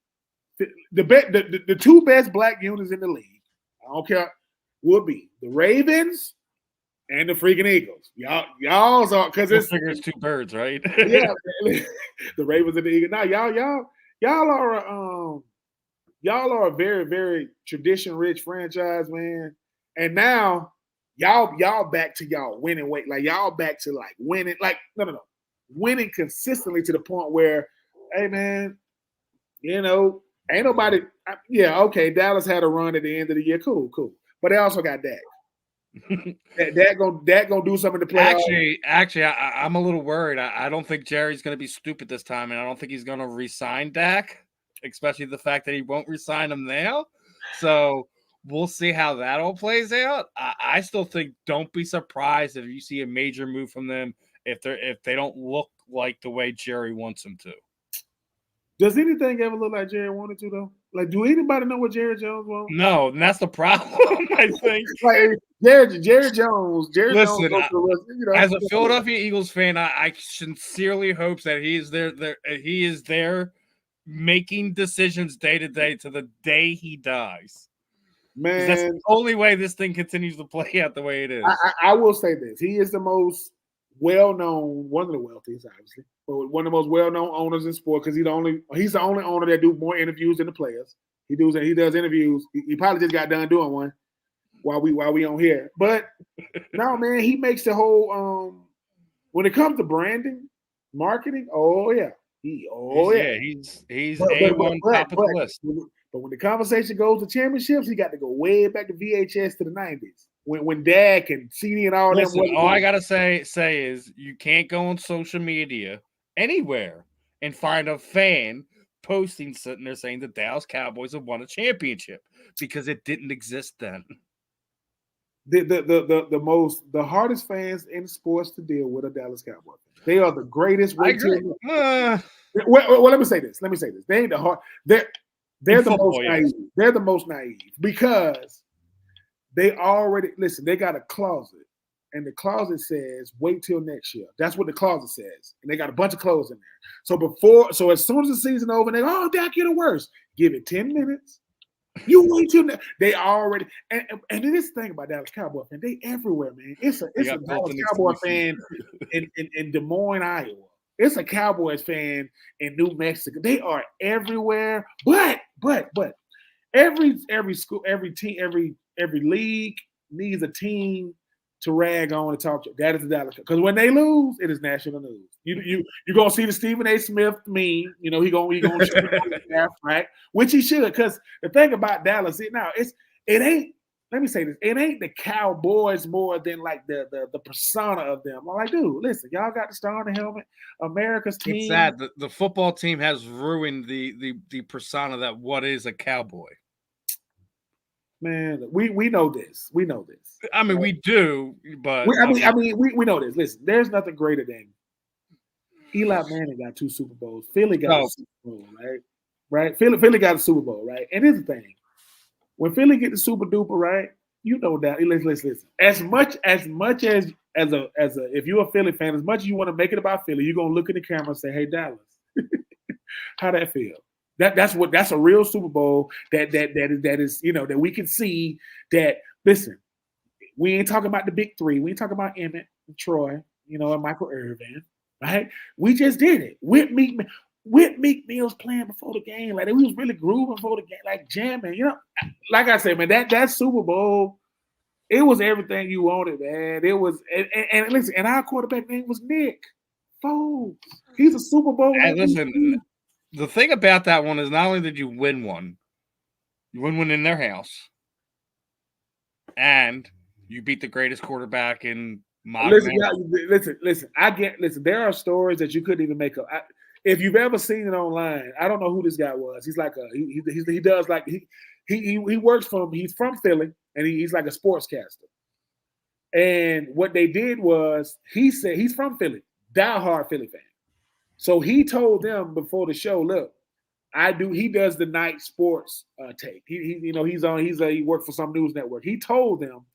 The 2 best black unis in the league. I don't care. Would be the Ravens and the freaking Eagles. Y'all's are because it's 2 birds, right? Yeah, the Ravens and the Eagles. Now y'all are a very, very tradition-rich franchise, man. And now y'all back to y'all winning weight. Like y'all back to like winning, like no, winning consistently to the point where, hey man, you know, ain't nobody. Yeah, okay. Dallas had a run at the end of the year. Cool. But they also got Dak. Dak gonna do something to play. Actually, I'm a little worried. I don't think Jerry's gonna be stupid this time, and I don't think he's gonna re-sign Dak, especially the fact that he won't re-sign him now. So we'll see how that all plays out. I still think don't be surprised if you see a major move from them if they don't look like the way Jerry wants them to. Does anything ever look like Jerry wanted to though? Like, do anybody know what Jerry Jones wants? No, and that's the problem. I think like Jerry Jones. Listen, as a Philadelphia Eagles fan, I sincerely hope that he is there making decisions day to day to the day he dies. Man, that's the only way this thing continues to play out the way it is. I will say this: he is the most well-known, one of the wealthiest, obviously, but one of the most well-known owners in sport because he's the only owner that do more interviews than the players. He does interviews. He probably just got done doing one while we on here. But no, man, he makes the whole when it comes to branding, marketing. Oh yeah, he's A1 top of the list. But when the conversation goes to championships, he got to go way back to VHS to the 90s. When Dak and CD and all them. All I gotta say is you can't go on social media anywhere and find a fan posting sitting there saying the Dallas Cowboys have won a championship because it didn't exist then. The hardest fans in sports to deal with are Dallas Cowboys. They are the greatest. Well, let me say this. They ain't the hard. They're the most naive. They're the most naive because they already they got a closet and the closet says, wait till next year. That's what the closet says. And they got a bunch of clothes in there. So as soon as the season over, they go, oh, that get worse. Give it 10 minutes. You wait till they already and this thing about Dallas Cowboy fan, they everywhere, man. It's a Dallas Cowboy fan in Des Moines, Iowa. It's a Cowboys fan in New Mexico. They are everywhere. But every school, every team, every league needs a team to rag on and talk to. That is the Dallas. Because when they lose, it is national news. You're gonna see the Stephen A. Smith meme. You know, he gonna staff, right? Which he should, because the thing about Dallas, it ain't. Let me say this: it ain't the Cowboys more than like the persona of them. I'm like, dude, listen, y'all got the star on the helmet. America's team. It's sad. The football team has ruined the persona that what is a Cowboy. Man, we know this. We know this. I mean, we do, but we know this. Listen, there's nothing greater than Eli Manning got 2 Super Bowls. Philly got a Super Bowl, right? Right? Philly got a Super Bowl, right? And here's the thing: when Philly get the super duper, right? You know that. Listen. As much as if you're a Philly fan, as much as you want to make it about Philly, you're gonna look in the camera and say, "Hey, Dallas, how that feel?" That's a real Super Bowl that is, you know, that we can see that. Listen, we ain't talking about the big 3. We ain't talking about Emmett and Troy, you know, and Michael Irvin, right? We just did it. Whit Meek Mill's playing before the game, like we was really grooving before the game, like jamming. You know, like I said, man, that Super Bowl, it was everything you wanted, man. It was, and listen, and our quarterback name was Nick Foles. He's a Super Bowl. And listen. The thing about that one is not only did you win one, you win one in their house, and you beat the greatest quarterback in modern. Listen. There are stories that you couldn't even make up. If you've ever seen it online, I don't know who this guy was. He's like he does like he works from. He's from Philly, and he's like a sportscaster. And what they did was he said he's from Philly, diehard Philly fan. So he told them before the show, look, he does the night sports take. He worked for some news network. He told them,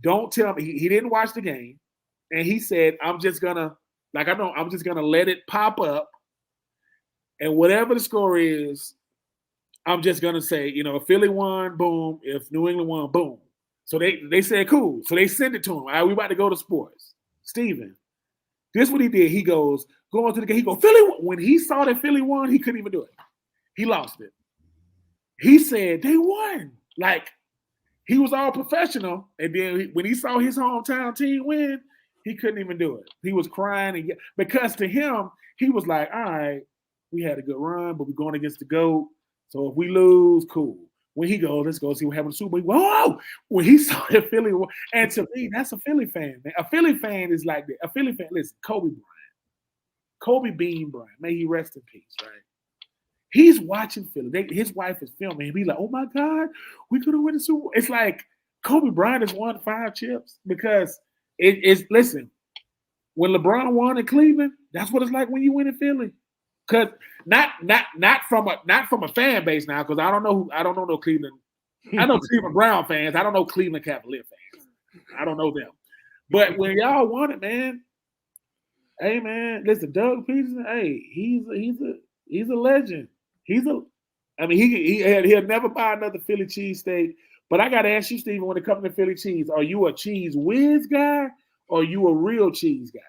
don't tell me. He didn't watch the game. And he said, I'm just gonna let it pop up. And whatever the score is, I'm just gonna say, you know, if Philly won, boom. If New England won, boom. So they said, cool. So they sent it to him. All right, we about to go to sports. Steven, this is what he did. He goes, going to the game. He goes, Philly. When he saw that Philly won, he couldn't even do it. He lost it. He said, they won. Like, he was all professional. And then when he saw his hometown team win, he couldn't even do it. He was crying. Because to him, he was like, all right, we had a good run, but we're going against the GOAT. So if we lose, cool. When he goes, let's go see what happened to Super Bowl. Whoa! When he saw that Philly, and to me, that's a Philly fan, man. A Philly fan is like that. A Philly fan, listen, Kobe Bean Bryant, may he rest in peace, right? He's watching Philly. His wife is filming him. He's like, oh my God, we could have won the Super Bowl. It's like Kobe Bryant has won 5 chips because listen, when LeBron won in Cleveland, that's what it's like when you win in Philly. Cause not from a fan base now, because I don't know no Cleveland. I know Cleveland Brown fans. I don't know Cleveland Cavalier fans. I don't know them. But when y'all won it, man, hey man, listen, Doug Peterson, hey, he's a legend. He'll never buy another Philly cheesesteak. But I gotta ask you, Steven, when it comes to Philly cheese, are you a cheese whiz guy or are you a real cheese guy?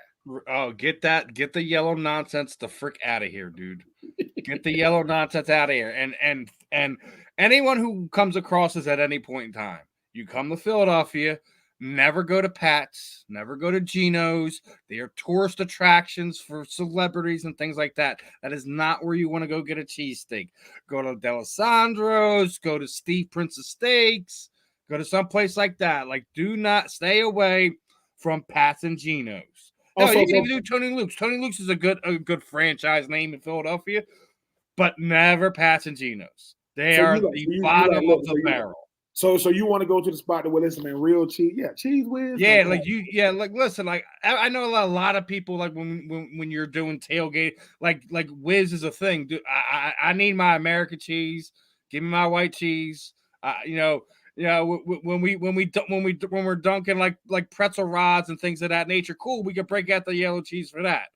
Oh, get the yellow nonsense the frick out of here, dude. Get the yellow nonsense out of here. And anyone who comes across this at any point in time, you come to Philadelphia, never go to Pat's, never go to Geno's. They are tourist attractions for celebrities and things like that. That is not where you want to go get a cheesesteak. Go to D'Alessandro's, go to Steve Prince's Steaks, go to some place like that. Like, do not stay away from Pat's and Geno's. No, you can even do Tony Luke's. Tony Luke's is a good franchise name in Philadelphia, but never Pat's and Geno's. They are the bottom of the barrel. So you want to go to the spot that, well, listen, man, real cheese, cheese whiz. Yeah, listen, like I know a lot of people, like when you're doing tailgate, like whiz is a thing. Dude, I need my American cheese. Give me my white cheese. You know, Yeah, when we're dunking like pretzel rods and things of that nature, cool. We can break out the yellow cheese for that.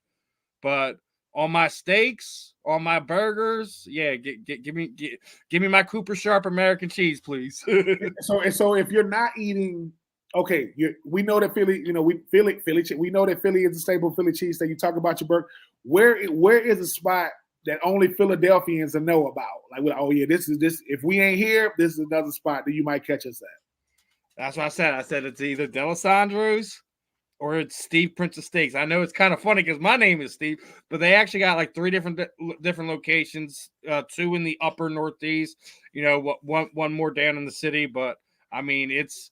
But on my steaks, on my burgers, yeah, give me my Cooper Sharp American cheese, please. So if you're not eating, okay, we know that Philly, we know that Philly is a staple Philly cheese. That you talk about your burger. Where is a spot that only Philadelphians know about? Like, oh yeah, this. If we ain't here, this is another spot that you might catch us at. That's what I said. I said it's either Delisandro's or it's Steve Prince of Steaks. I know it's kind of funny because my name is Steve, but they actually got like 3 different locations, 2 in the upper Northeast, one more down in the city. But I mean, it's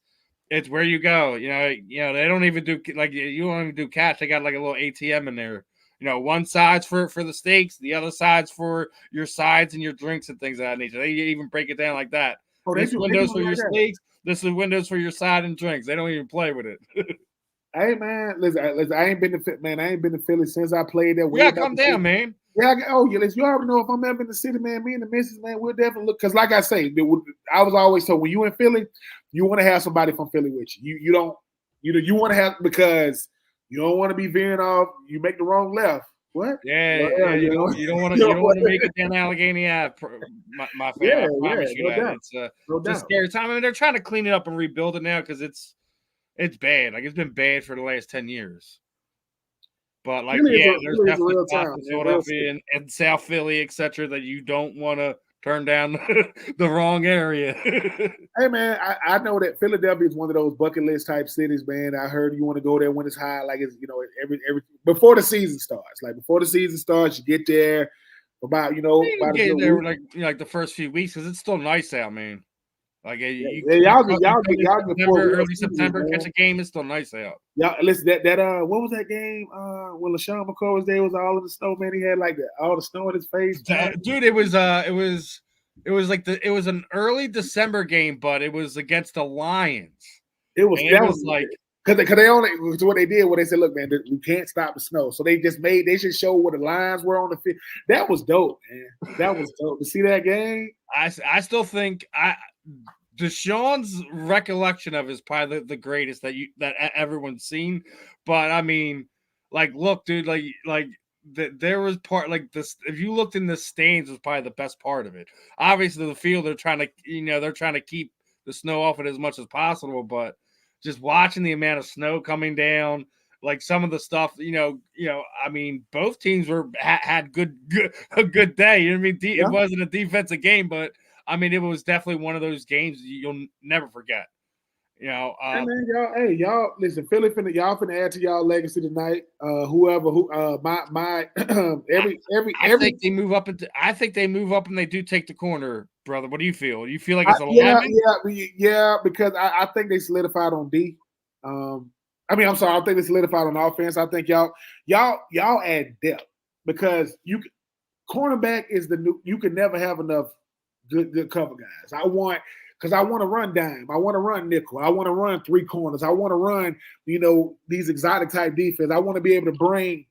where you go. They don't even do like you don't even do cash. They got like a little ATM in there. One side's for the steaks, the other side's for your sides and your drinks and things of that nature. They even break it down like that. Oh, this windows for your steaks. This is windows for your side and drinks. They don't even play with it. Hey man, listen, I ain't been to Philly since I played there. Yeah, come down, man. Yeah, listen, you already know if I'm ever in the city, man. Me and the missus, man, we'll definitely look. Because like I say, I was always told when you in Philly, you want to have somebody from Philly with you. You don't, you want to have because you don't want to be veering off. You make the wrong left. What? Yeah, you don't want to make it down Allegheny Ave. My family, I promise you that. It's a scary time. I mean, they're trying to clean it up and rebuild it now because it's bad. Like, it's been bad for the last 10 years. But like, there's definitely spots in Philadelphia and South Philly, etc., that you don't want to turn down the wrong area. Hey man, I know that Philadelphia is one of those bucket list type cities, man. I heard you want to go there when it's hot, like it's every before the season starts. Like before the season starts, you get there about get there like the first few weeks because it's still nice out, man. Like y'all early September, catch a game. It's still nice out. Y'all listen that what was that game? When LaShawn McCoy was there, it was all in the snow, man. He had like all the snow in his face. Dude, it was an early December game, but it was against the Lions. Because they only what they did. What they said, look, man, we can't stop the snow, so they should show where the lines were on the field. That was dope, man. That was dope to see that game. I still think Deshaun's recollection of is probably the greatest that everyone's seen. But I mean, like, look, dude, there was part like this. If you looked in the stands, was probably the best part of it. Obviously, the field they're trying to keep the snow off it as much as possible. But just watching the amount of snow coming down, like some of the stuff, I mean, both teams had a good day. You know what I mean? It wasn't a defensive game, but I mean, it was definitely one of those games you'll never forget. Y'all listen, Philly y'all finna add to y'all legacy tonight. I think they move up I think they move up and they do take the corner, brother. What do you feel? Do you feel like it's a lineman? Yeah, because I think they solidified on D. I think they solidified on offense. I think y'all add depth because cornerback is the new. You can never have enough good cover guys. I want to run dime. I want to run nickel. I want to run 3 corners. I want to run, these exotic type defense. I want to be able to bring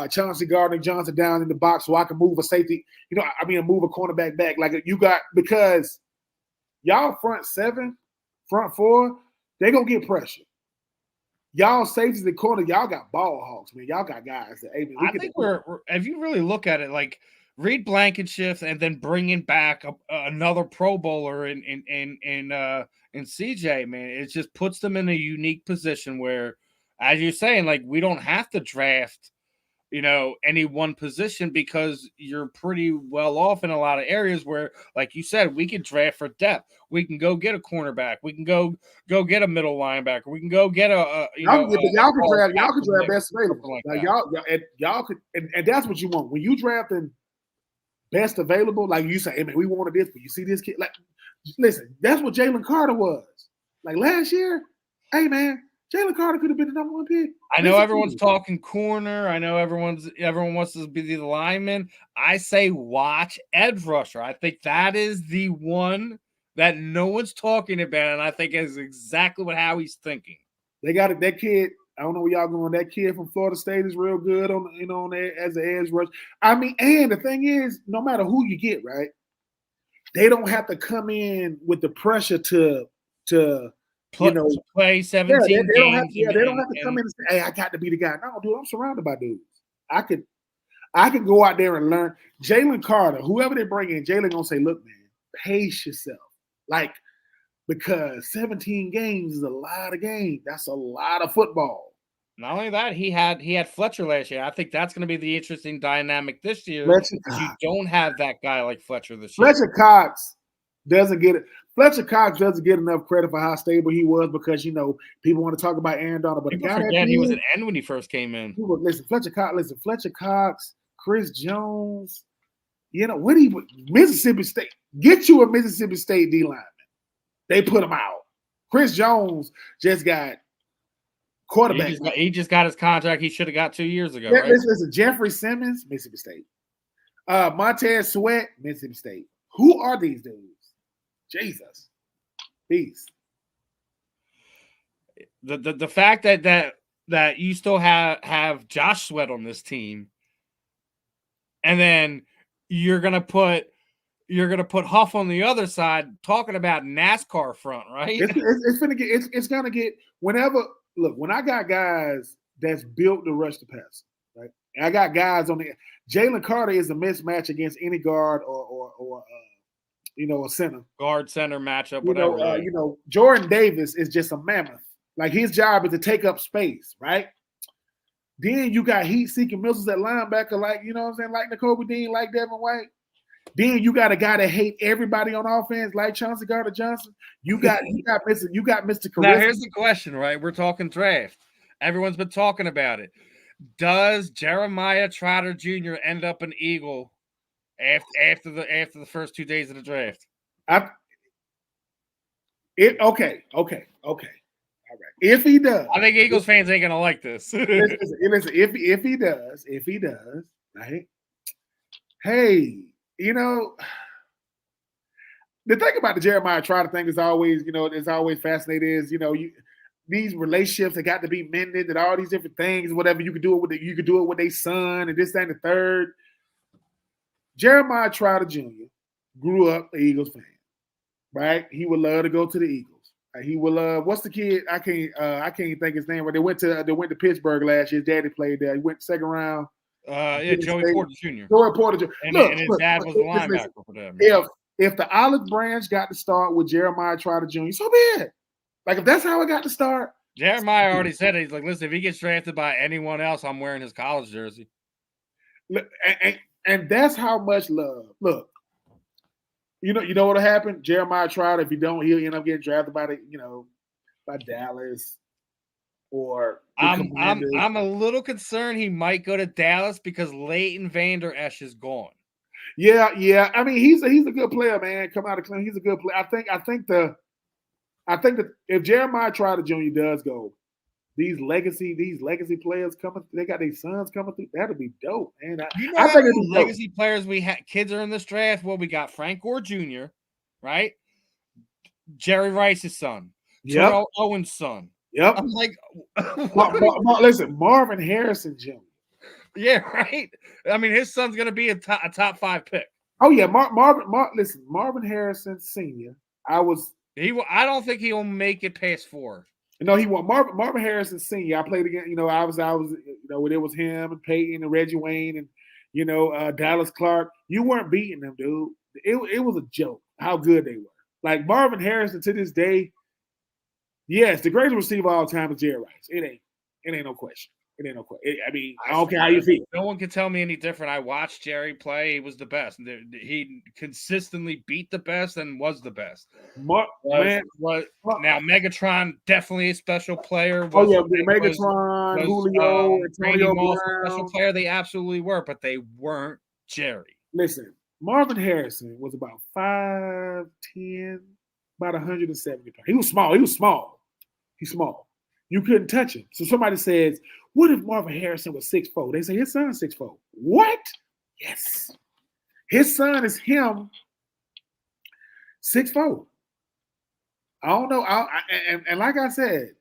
Chauncey Gardner-Johnson down in the box so I can move a safety. Move a cornerback back like you got because y'all front 7, front 4, they gonna get pressure. Y'all safeties in the corner, y'all got ball hawks, man. Y'all got guys that. I think if you really look at it, like Reed Blankenship and then bringing back another Pro Bowler in CJ, man, it just puts them in a unique position where, as you're saying, like we don't have to draft, any one position because you're pretty well off in a lot of areas where, like you said, we can draft for depth. We can go get a cornerback. We can go get a middle linebacker. We can go get y'all can draft best available. Like y'all could, and that's what you want when you drafting best available. Like you say, hey man, we wanted this, but you see this kid. Like, listen, that's what Jalen Carter was. Like last year, hey man, Jalen Carter could have been the number 1 pick. I know everyone's talking corner. I know everyone wants to be the lineman. I say watch edge rusher. I think that is the one that no one's talking about, and I think is exactly what Howie's thinking. They got it. That kid. I don't know where y'all going. That kid from Florida State is real good as an edge rush. I mean, and the thing is, no matter who you get, right, they don't have to come in with the pressure to to play 17 they don't have games. they don't have to come in and say, "Hey, I got to be the guy." No, dude, I'm surrounded by dudes. I could go out there and learn. Jalen Carter, whoever they bring in, Jalen gonna say, "Look, man, pace yourself." Like, because 17 games is a lot of games. That's a lot of football. Not only that, he had Fletcher last year. I think that's going to be the interesting dynamic this year. Because you don't have that guy like Fletcher this year. Fletcher Cox doesn't get enough credit for how stable he was because people want to talk about Aaron Donald, but people forget he was an end when he first came in. Fletcher Cox, Chris Jones. Mississippi State, get you a Mississippi State D lineman. They put him out. Chris Jones just got quarterback. He just got his contract he should have got 2 years ago. Yeah, right? Listen, Jeffrey Simmons, Mississippi State. Montez Sweat, Mississippi State. Who are these dudes? Jesus. These. The fact that you still have Josh Sweat on this team, and then you're gonna put Huff on the other side talking about NASCAR front, right? It's gonna get whenever. Look, when I got guys that's built to rush the pass, right? And I got guys on the Jalen Carter is a mismatch against any guard or a center. Guard center matchup, whatever. Jordan Davis is just a mammoth. Like his job is to take up space, right? Then you got heat-seeking missiles at linebacker, like like N'Kobe Dean, like Devin White. Then you got a guy that hate everybody on offense, like Chauncey Gardner-Johnson. You got Mr. Charisma. Now here's the question, right? We're talking draft. Everyone's been talking about it. Does Jeremiah Trotter Jr. end up an Eagle after the first 2 days of the draft? Okay. All right. If he does, I think Eagles fans ain't gonna like this. listen, if he does, right? Hey. The thing about the Jeremiah Trotter thing is always, it's always fascinating is, these relationships that got to be mended and all these different things, whatever you could do it with their son and this, that, and the third. Jeremiah Trotter Jr. grew up an Eagles fan, right? He would love to go to the Eagles. He will love. What's the kid? I can't think his name. But they went to Pittsburgh last year. His daddy played there. He went second round. Joey Porter Jr. Joey Porter Jr. And his dad was the linebacker for them. If the olive branch got to start with Jeremiah Trotter Jr., so be it. Like if that's how it got to start. Jeremiah already said it. He's like, listen, if he gets drafted by anyone else, I'm wearing his college jersey. And that's how much love. Look, you know what'll happen? Jeremiah Trotter, if he don't, he'll end up getting drafted by by Dallas. Or I'm a little concerned he might go to Dallas because Leighton Vander Esch is gone. Yeah. I mean, he's a good player, man. Come out of Clemson, he's a good player. I think that if Jeremiah Trotter Jr. does go, these legacy players coming, they got their sons coming through. That'll be dope, man. I think it'd be legacy players we had. Kids are in this draft. Well, we got Frank Gore Jr., right? Jerry Rice's son, Terrell Owens' son. Yep. I'm like, listen, Marvin Harrison Jr. Yeah, right. I mean, his son's gonna be a top 5 pick. Oh yeah, Marvin Harrison Sr. I don't think he'll make it past 4. No, he won. Marvin Harrison Sr. I played again. I was. It was him and Peyton and Reggie Wayne and Dallas Clark. You weren't beating them, dude. It was a joke how good they were. Like Marvin Harrison to this day. Yes, the greatest receiver of all time is Jerry Rice. It ain't no question. It ain't no question. I mean, I don't care how you feel. No one can tell me any different. I watched Jerry play. He was the best. He consistently beat the best and was the best. Now, Megatron, definitely a special player. Megatron, Julio, Antonio Brown. Special player. They absolutely were, but they weren't Jerry. Listen, Marvin Harrison was about 5'10", about 170 pounds. He was small. He's small. You couldn't touch him. So somebody says, what if Marvin Harrison was 6'4"? They say his son's 6'4". What? Yes. His son is him 6'4". I don't know. And like I said,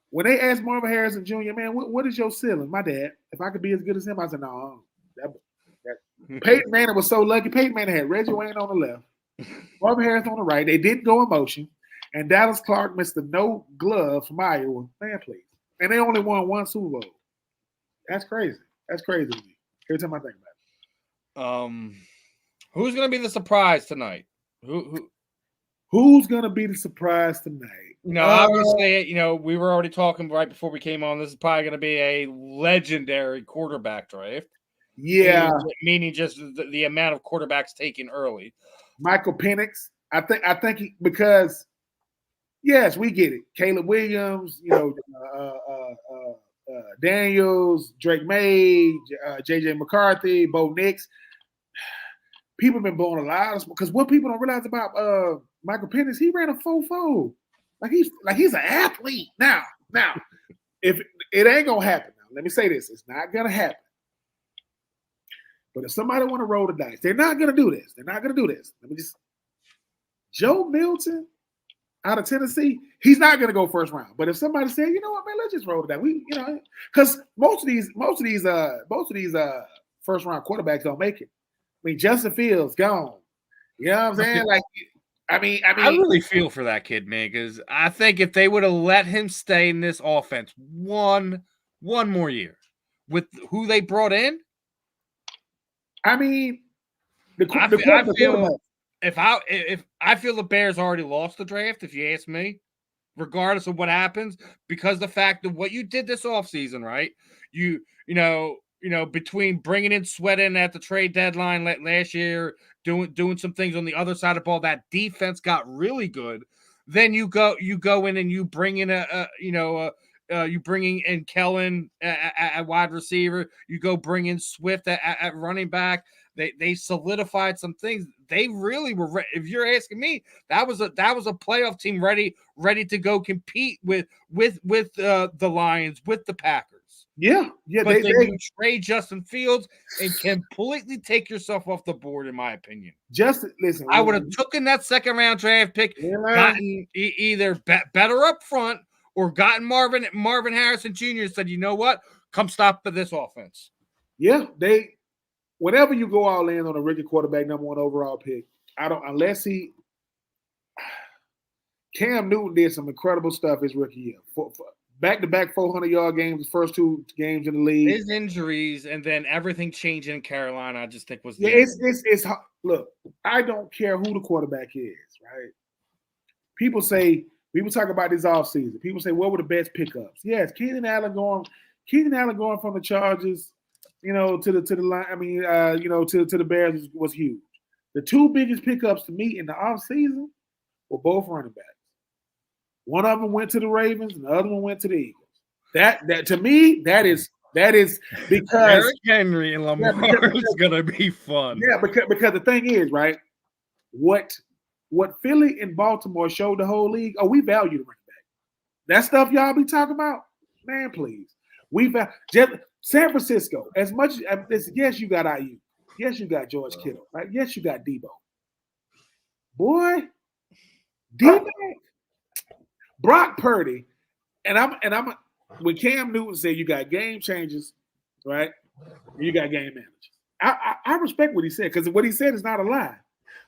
when they asked Marvin Harrison Jr., man, what is your ceiling? My dad, if I could be as good as him, I said, no. Peyton Manning was so lucky. Peyton Manning had Reggie Wayne on the left, Marvin Harrison on the right. They didn't go in motion. and Dallas Clark missed the no glove from Iowa. Man, please. And they only won one Super Bowl. That's crazy. That's crazy to me. Every time I think about it. Who's going to be the surprise tonight? Who's going to be the surprise tonight? Obviously, we were already talking right before we came on. This is probably going to be a legendary quarterback draft. Yeah. Meaning just the amount of quarterbacks taken early. Michael Penix. I think because, yes, we get it. Caleb Williams, Daniels, Drake May, J.J. McCarthy, Bo Nix. People have been blowing a lot of, because what people don't realize about Michael Penix, he ran a 4.4. Like he's an athlete. Now, if it ain't gonna happen, now let me say this: it's not gonna happen. But if somebody want to roll the dice, they're not gonna do this. Let me just. Joe Milton out of Tennessee, he's not gonna go first round. But if somebody say, you know what, man, let's just roll the dice. Because most of these first round quarterbacks don't make it. I mean, Justin Fields gone. You know what I'm saying? Like, I really feel for that kid, man, because I think if they would have let him stay in this offense one more year with who they brought in, I mean, I feel the Bears already lost the draft, if you ask me, regardless of what happens, because the fact of what you did this offseason, right? You know, between bringing in Sweat in at the trade deadline last year, doing some things on the other side of the ball, that defense got really good. Then you go in and you bring in you bringing in Kellen at wide receiver. You go bring in Swift at running back. They solidified some things. They really were. If you're asking me, that was a playoff team ready to go compete with the Lions, with the Packers. Yeah. But you trade Justin Fields and completely take yourself off the board, in my opinion. Listen, I would have taken that second round draft pick, gotten either better up front, or gotten Marvin Harrison Jr. and said, you know what, come stop this offense. Yeah, whenever you go all in on a rookie quarterback, number one overall pick, Cam Newton did some incredible stuff his rookie year. Back-to-back 400-yard games, the first two games in the league. His injuries and then everything changing in Carolina, I just think was it's look, I don't care who the quarterback is, right? People talk about this offseason. People say, what were the best pickups? Yes, Keenan Allen going from the Chargers, to the line. I mean, to the Bears was huge. The two biggest pickups to me in the offseason were both running backs. One of them went to the Ravens, and the other one went to the Eagles. That to me, that is because Derrick Henry and Lamar is gonna be fun. Yeah, because the thing is, right, what Philly and Baltimore showed the whole league. Oh, we value the running back. That stuff y'all be talking about, man. Please, San Francisco. As much as yes, you got IU. Yes, you got George Kittle. Right? Yes, you got Debo. Boy, D-back. Brock Purdy, and I'm when Cam Newton said you got game changers, right? And you got game managers. I respect what he said, because what he said is not a lie.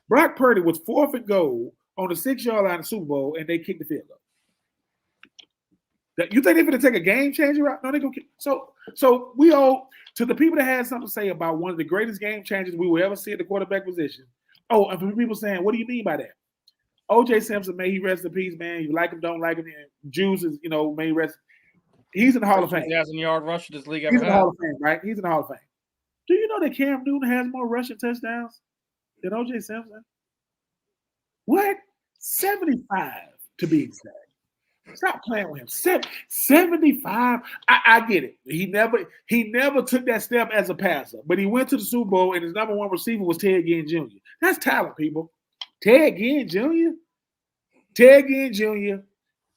Brock Purdy was 4th and goal on the 6-yard line of the Super Bowl, and they kicked the field goal. You think they're going to take a game changer out? No, they're going to kick. So we owe to the people that had something to say about one of the greatest game changers we will ever see at the quarterback position. Oh, and for people saying, what do you mean by that? O.J. Simpson, may he rest in peace, man. You like him, don't like him. Juice is, may he rest. He's in the Hall of Fame. 2,000-yard rusher this league ever He's in the Hall of Fame, right? He's in the Hall of Fame. Do you know that Cam Newton has more rushing touchdowns than O.J. Simpson? What? 75 to be exact. Stop playing with him. 75. I get it. He never took that step as a passer, but he went to the Super Bowl, and his number one receiver was Ted Ginn Jr. That's talent, people. Ted Ginn Jr.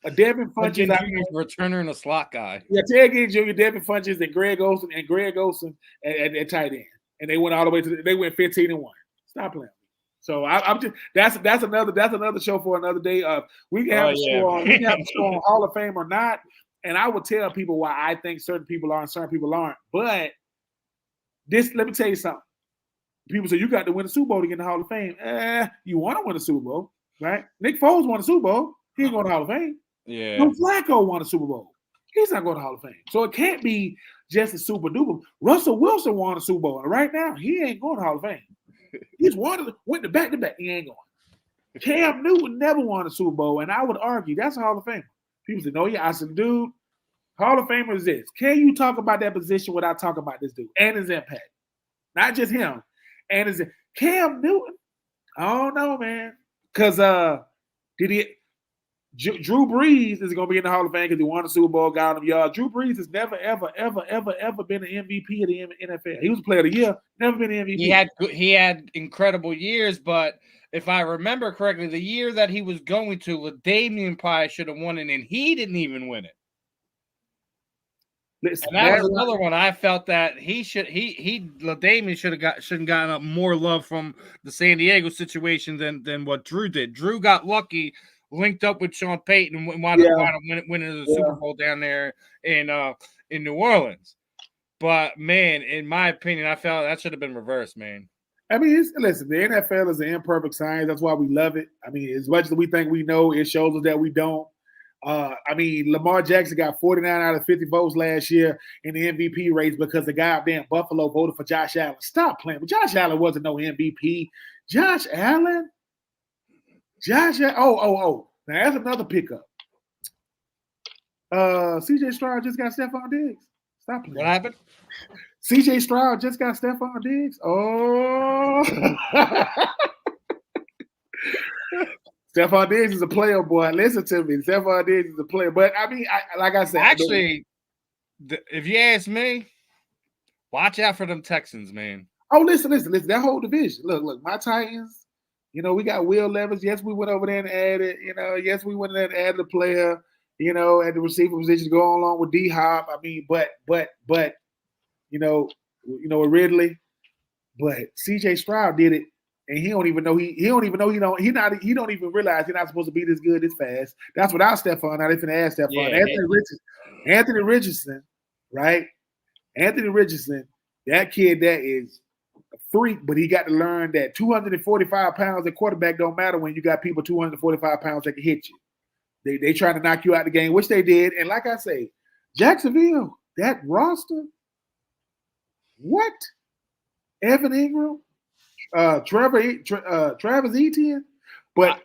A Devin Funches returner and a slot guy. Yeah, Ted Ginn Jr., Devin Funches, and Greg Olsen at tight end, and they went all the way they went 15-1. Stop playing. So I'm just that's another show for another day. We can have a show on Hall of Fame or not, and I will tell people why I think certain people are and certain people aren't. But let me tell you something. People say you got to win the Super Bowl to get in the Hall of Fame. You want to win the Super Bowl, right? Nick Foles won the Super Bowl. He ain't going to Hall of Fame. Yeah. No, Flacco won a Super Bowl. He's not going to Hall of Fame. So it can't be just a super duper. Russell Wilson won a Super Bowl. And right now, he ain't going to Hall of Fame. He's went to back-to-back. He ain't going. Cam Newton never won a Super Bowl, and I would argue that's a Hall of Famer. People say, no, yeah. I said, dude, Hall of Famer is this. Can you talk about that position without talking about this dude and his impact? Not just him. And his Cam Newton, I don't know, man. Because Drew Brees is going to be in the Hall of Fame because he won a Super Bowl, got him yards. Drew Brees has never, ever, ever, ever, ever been an MVP of the NFL. He was a player of the year, never been an MVP. He had incredible years, but if I remember correctly, the year that he was going to, LaDainian probably should have won it, and he didn't even win it. Listen, and that was another one. I felt that LaDainian should have gotten up more love from the San Diego situation than what Drew did. Drew got lucky, linked up with Sean Payton, and wound up winning the Super Bowl down there in New Orleans. But man, in my opinion, I felt that should have been reversed, man. I mean, listen, the NFL is an imperfect science. That's why we love it. I mean, as much as we think we know, it shows us that we don't. I mean, Lamar Jackson got 49 out of 50 votes last year in the MVP race because the guy up there in Buffalo voted for Josh Allen. Stop playing. But Josh Allen wasn't no MVP. Josh Allen? Oh. Now, that's another pickup. CJ Stroud just got Stephon Diggs. Stop playing. What happened? CJ Stroud just got Stephon Diggs. Oh. Stephon Diggs is a player, boy. Listen to me. Stephon Diggs is a player. But, I mean, like I said. Actually, if you ask me, watch out for them Texans, man. Oh, listen. That whole division. Look, my Titans, we got Will Levis. Yes, we went over there and added, yes, we went there and added a player, at the receiver position to go along with D-Hop. I mean, but with Ridley. But CJ Stroud did it. And he don't even know he don't even realize he's not supposed to be this good this fast. That's without Stephon. Now they finna add Stephon. Yeah, Anthony Richardson, right? Anthony Richardson, that kid that is a freak, but he got to learn that 245 pounds at quarterback don't matter when you got people 245 pounds that can hit you. They trying to knock you out the game, which they did. And like I say, Jacksonville, that roster, what? Evan Ingram? Travis Etienne, but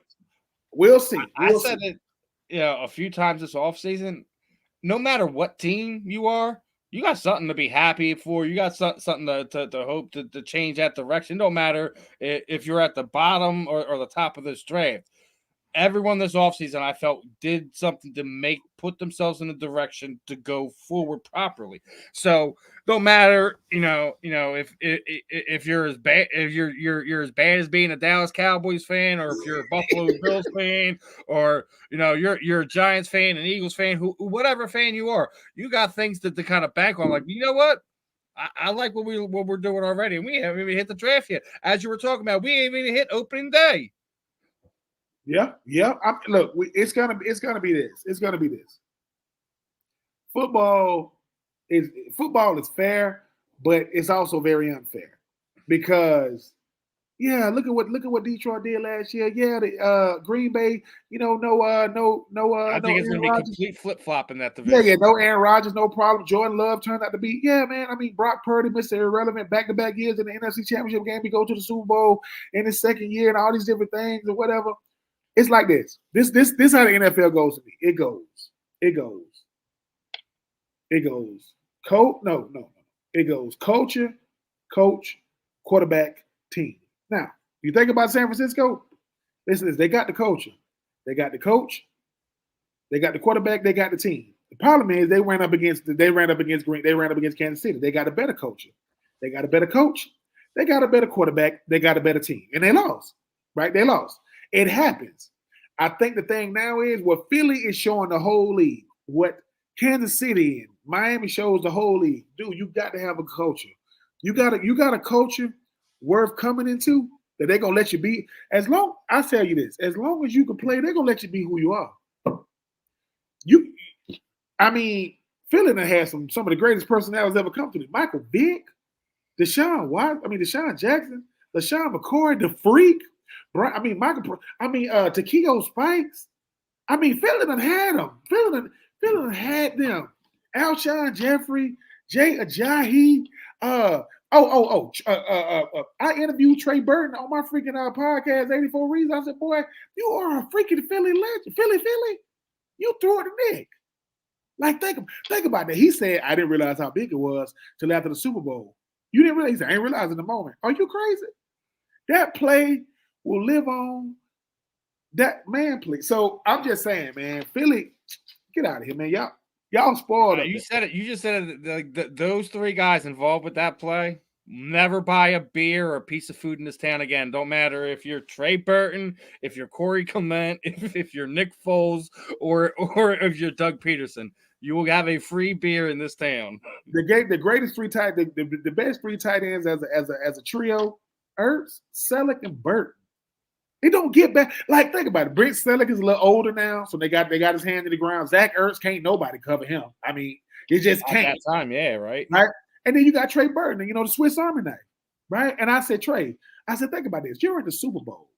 we'll see. I said it a few times this offseason. No matter what team you are, you got something to be happy for. You got something to hope to change that direction. No matter if you're at the bottom or the top of this draft. Everyone this offseason, I felt, did something to put themselves in a direction to go forward properly. So no matter, if you're as bad if you're as bad as being a Dallas Cowboys fan, or if you're a Buffalo Bills fan, or you're a Giants fan, an Eagles fan, whatever fan you are, you got things to kind of bank on. Like, you know what? I like what we're doing already, and we haven't even hit the draft yet. As you were talking about, we ain't even hit opening day. Yeah. Look, it's gonna be this. It's gonna be this. Football is fair, but it's also very unfair because, look at what Detroit did last year. Yeah, the Green Bay, I think it's gonna be complete flip flop in that division. Yeah, no Aaron Rodgers, no problem. Jordan Love turned out to be, man. I mean, Brock Purdy, Mr. Irrelevant, back-to-back years in the NFC Championship game. We go to the Super Bowl in his second year and all these different things or whatever. It's like this. This how the NFL goes to me. It goes. It goes culture, coach, quarterback, team. Now, you think about San Francisco, listen to this. They got the culture. They got the coach. They got the quarterback. They got the team. The problem is they ran up against Kansas City. They got a better culture. They got a better coach. They got a better quarterback. They got a better team. And they lost. Right? They lost. It happens. I think the thing now is what Philly is showing the whole league, what Kansas City and Miami shows the whole league. Dude, you got to have a culture. You got a culture worth coming into that they're gonna let you be. As long as you can play, they're gonna let you be who you are. Philly done had some of the greatest personalities ever come to me. Michael Vick, Deshaun Jackson, LaShawn McCoy, the Freak. Takeo Spikes. I mean, Philly done had them. Philly done had them. Alshon Jeffrey, Jay Ajayi. I interviewed Trey Burton on my freaking podcast, 84 Reasons. I said, boy, you are a freaking Philly legend. Philly. You threw it a Nick. Like, think about that. He said, I didn't realize how big it was till after the Super Bowl. You didn't realize? He said, I didn't realize in the moment. Are you crazy? That play will live on. That man, please. So I'm just saying, man, Philly, get out of here, man. Y'all spoiled it. You said it. You just said it. Those three guys involved with that play never buy a beer or a piece of food in this town again. Don't matter if you're Trey Burton, if you're Corey Clement, if you're Nick Foles, or if you're Doug Peterson. You will have a free beer in this town. The greatest three tight, the best three tight ends as a trio: Ertz, Selleck, and Burton. It don't get back. Like, think about it. Brent Selleck is a little older now, so they got his hand in the ground. Zach Ertz can't nobody cover him. I mean, it just can't. At that time, yeah, right. And then you got Trey Burton, the Swiss Army knife, right? And I said, Trey, think about this. You're in the Super Bowl.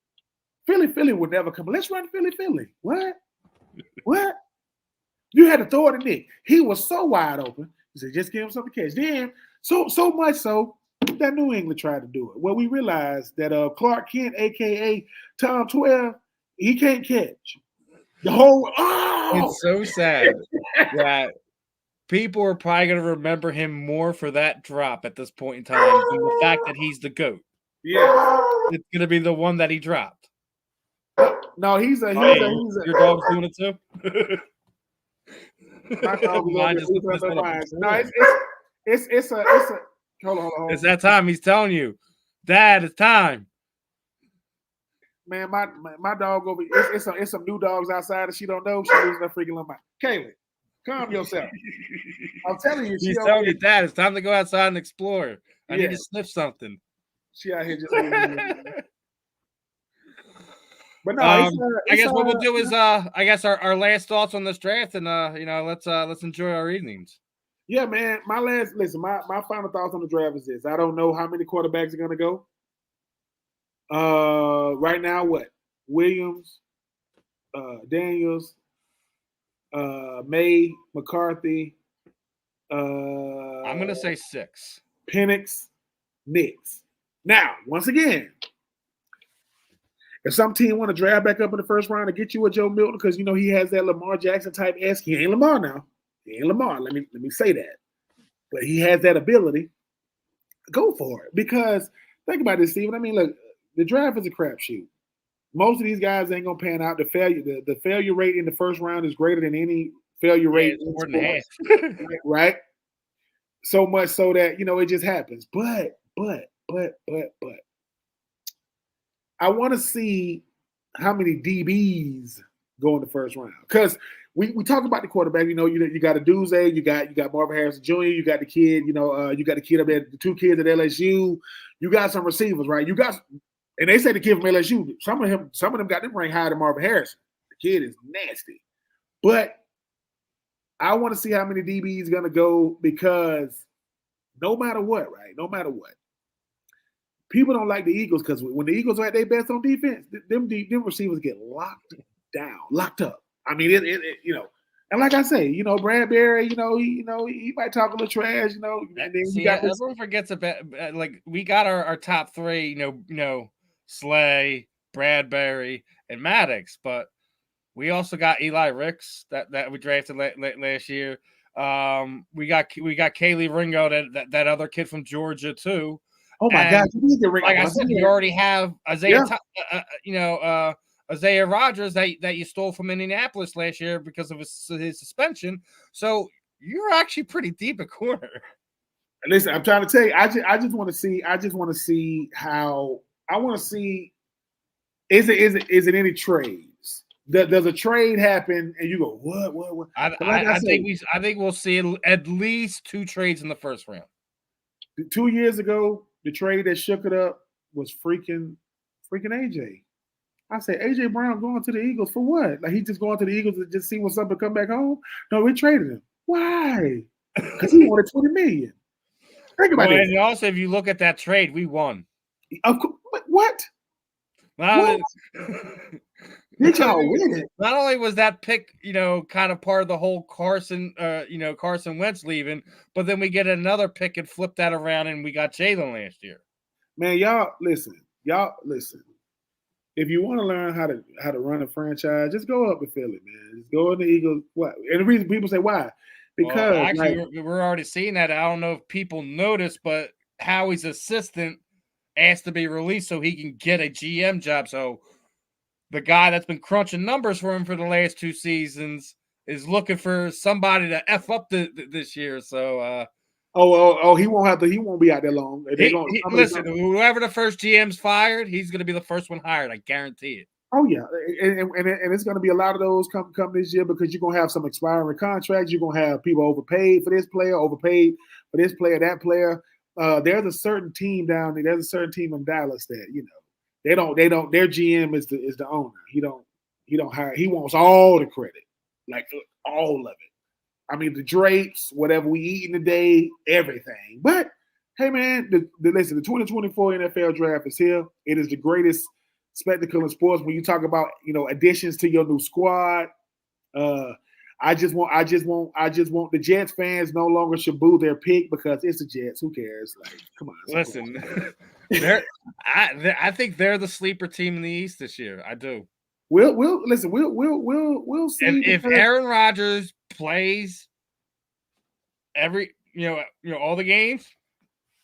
Philly would never come. Let's run Philly. What? You had to throw it to Nick. He was so wide open. He said, just give him something to catch. Then, so much so that New England tried to do it. Well, we realized that Clark Kent, a.k.a. Tom 12, he can't catch. The whole It's so sad that people are probably going to remember him more for that drop at this point in time than the fact that he's the GOAT. Yeah. It's going to be the one that he dropped. No, he's a your dog's doing it too? My dog it's a hold on. It's that time. He's telling you, Dad, it's time. Man, my dog over. It's some new dogs outside that she don't know. She losing her freaking little mind. Kaylee, calm yourself. I'm telling you, he's telling you, Dad, it's time to go outside and explore. I need to sniff something. She out here just. But no, I guess what we'll do is I guess our last thoughts on this draft, and let's enjoy our evenings. Yeah, man. My final thoughts on the draft is this. I don't know how many quarterbacks are gonna go. Right now, what? Williams, Daniels, May, McCarthy. I'm gonna say 6. Penix, Knicks. Now, once again, if some team want to draft back up in the first round and get you a Joe Milton, because he has that Lamar Jackson type esque. He ain't Lamar now. He ain't Lamar. Let me say that. But he has that ability. Go for it. Because think about this, Steven. I mean, look, the draft is a crapshoot. Most of these guys ain't gonna pan out. The failure rate in the first round is greater than any failure rate in sports, right? So much so that it just happens. But I want to see how many DBs go in the first round, because we talk about the quarterback. You got a Duze, you got Marvin Harrison Jr., you got the kid. You got the kid up there, the 2 kids at LSU. You got some receivers, right? And they say the kid from LSU. Some of them got them ranked higher than Marvin Harrison. The kid is nasty, but I want to see how many DBs gonna go, because no matter what, right? No matter what. People don't like the Eagles because when the Eagles are at their best on defense, them receivers get locked up. I mean, and like I say, Bradbury, he might talk a little trash, and then everyone forgets about we got our top 3, Slay, Bradbury, and Maddox, but we also got Eli Ricks that we drafted last year. We got Kaylee Ringo, that other kid from Georgia too. Oh my God! Like I said, you already have Isaiah, Isaiah Rodgers that you stole from Indianapolis last year because of his suspension. So you're actually pretty deep at corner. Listen, I'm trying to tell you, I just want to see. I just want to see how. I want to see. Is it any trades? Does a trade happen and you go what? I think we'll see at least 2 trades in the first round. 2 years ago, the trade that shook it up was freaking AJ. I said, AJ Brown going to the Eagles for what? Like, he just going to the Eagles to just see what's up and come back home? No, we traded him. Why? Because he wanted $20 million. Think about it. And also, if you look at that trade, we won. Of course, what? Well, Did y'all win it? Not only was that pick, kind of part of the whole Carson Wentz leaving, but then we get another pick and flip that around, and we got Jalen last year. Man, y'all listen. If you want to learn how to run a franchise, just go up to Philly, man. Just go in the Eagles. What? And the reason people say why? Because actually, we're already seeing that. I don't know if people noticed, but Howie's assistant asked to be released so he can get a GM job. So the guy that's been crunching numbers for him for the last 2 seasons is looking for somebody to F up this year. So, he won't have to. He won't be out there long. Listen, whoever the first GM's fired, he's going to be the first one hired. I guarantee it. Oh yeah, and it's going to be a lot of those come this year because you're going to have some expiring contracts. You're going to have people overpaid for this player, overpaid for this player, that player. There's a certain team down there. There's a certain team in Dallas that they don't. Their GM is the owner. He don't hire. He wants all the credit, like all of it. I mean, the drapes, whatever we eating today, everything. But hey, man, listen. The 2024 NFL Draft is here. It is the greatest spectacle in sports. When you talk about additions to your new squad, I just want the Jets fans no longer should boo their pick because it's the Jets. Who cares? Like, come on. Listen, I think they're the sleeper team in the East this year. I do. We'll see. If Aaron Rodgers plays every all the games,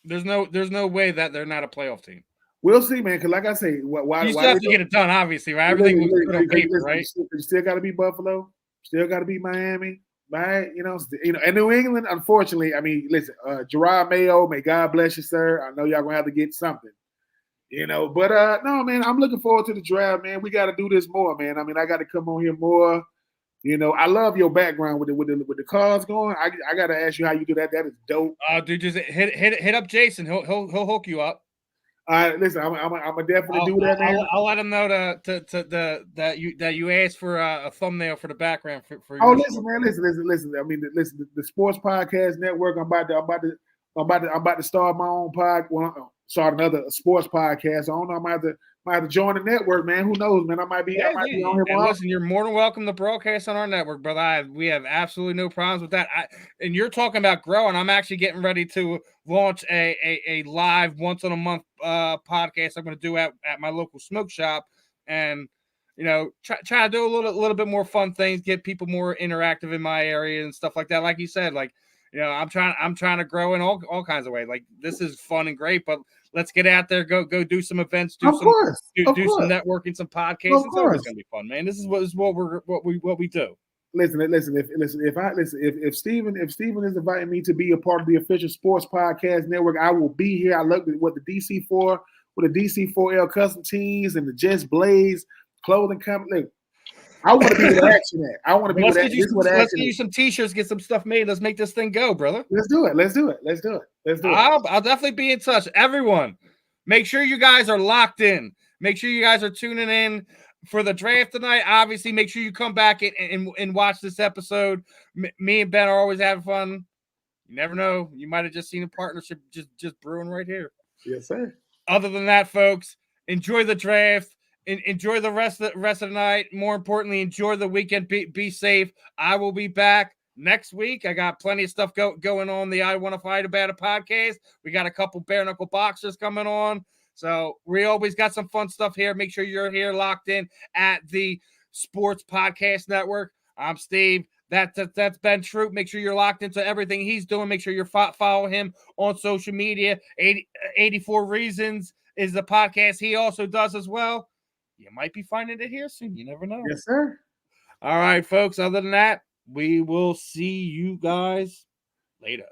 there's no way that they're not a playoff team. We'll see, man. Because like I say, why you still have to get it done, obviously, right? Everything was put on paper, right? You still got to be Buffalo. Still got to be Miami, right? And New England. Unfortunately, I mean, listen, Gerard Mayo, may God bless you, sir. I know y'all gonna have to get something, But no, man, I'm looking forward to the draft, man. We got to do this more, man. I mean, I got to come on here more. I love your background with the cars going. I got to ask you how you do that. That is dope. Dude, just hit up Jason. He'll hook you up. All right, listen, I'm gonna definitely do that, man. I'll let him know that you asked for a thumbnail for the background for. Listen, man, listen. I mean, listen, the Sports Podcast Network. I'm about to start my own start another sports podcast. I don't know. I might have to join the network, man. Who knows, man? I might be on here more. Listen, you're more than welcome to broadcast on our network, brother. We have absolutely no problems with that. And you're talking about growing. I'm actually getting ready to launch a live once in a month podcast I'm going to do at my local smoke shop, and try to do a little bit more fun things, get people more interactive in my area and stuff like that. Like you said, like I'm trying to grow in all kinds of ways. Like this is fun and great, but let's get out there, go do some events, do some networking, some podcasts. It's always gonna be fun, man. This is what we do. Listen. If Steven is inviting me to be a part of the official Sports Podcast Network, I will be here. I look at what the DC4L custom tees and the Jets Blaze clothing company. I want to be with action at. I want to be with action. Let's get you some t-shirts, get some stuff made. Let's make this thing go, brother. Let's do it. I'll definitely be in touch. Everyone, make sure you guys are locked in. Make sure you guys are tuning in for the draft tonight. Obviously, make sure you come back and watch this episode. Me and Ben are always having fun. You never know. You might have just seen a partnership just brewing right here. Yes, sir. Other than that, folks, enjoy the draft. Enjoy the rest of the night. More importantly, enjoy the weekend. Be safe. I will be back next week. I got plenty of stuff going on. The I Want to Fight About It podcast. We got a couple bare knuckle boxers coming on. So we always got some fun stuff here. Make sure you're here locked in at the Sports Podcast Network. I'm Steve. That's Ben Troupe. Make sure you're locked into everything he's doing. Make sure you're follow him on social media. 84 Reasons is the podcast he also does as well. You might be finding it here soon. You never know. Yes, sir. All right, folks. Other than that, we will see you guys later.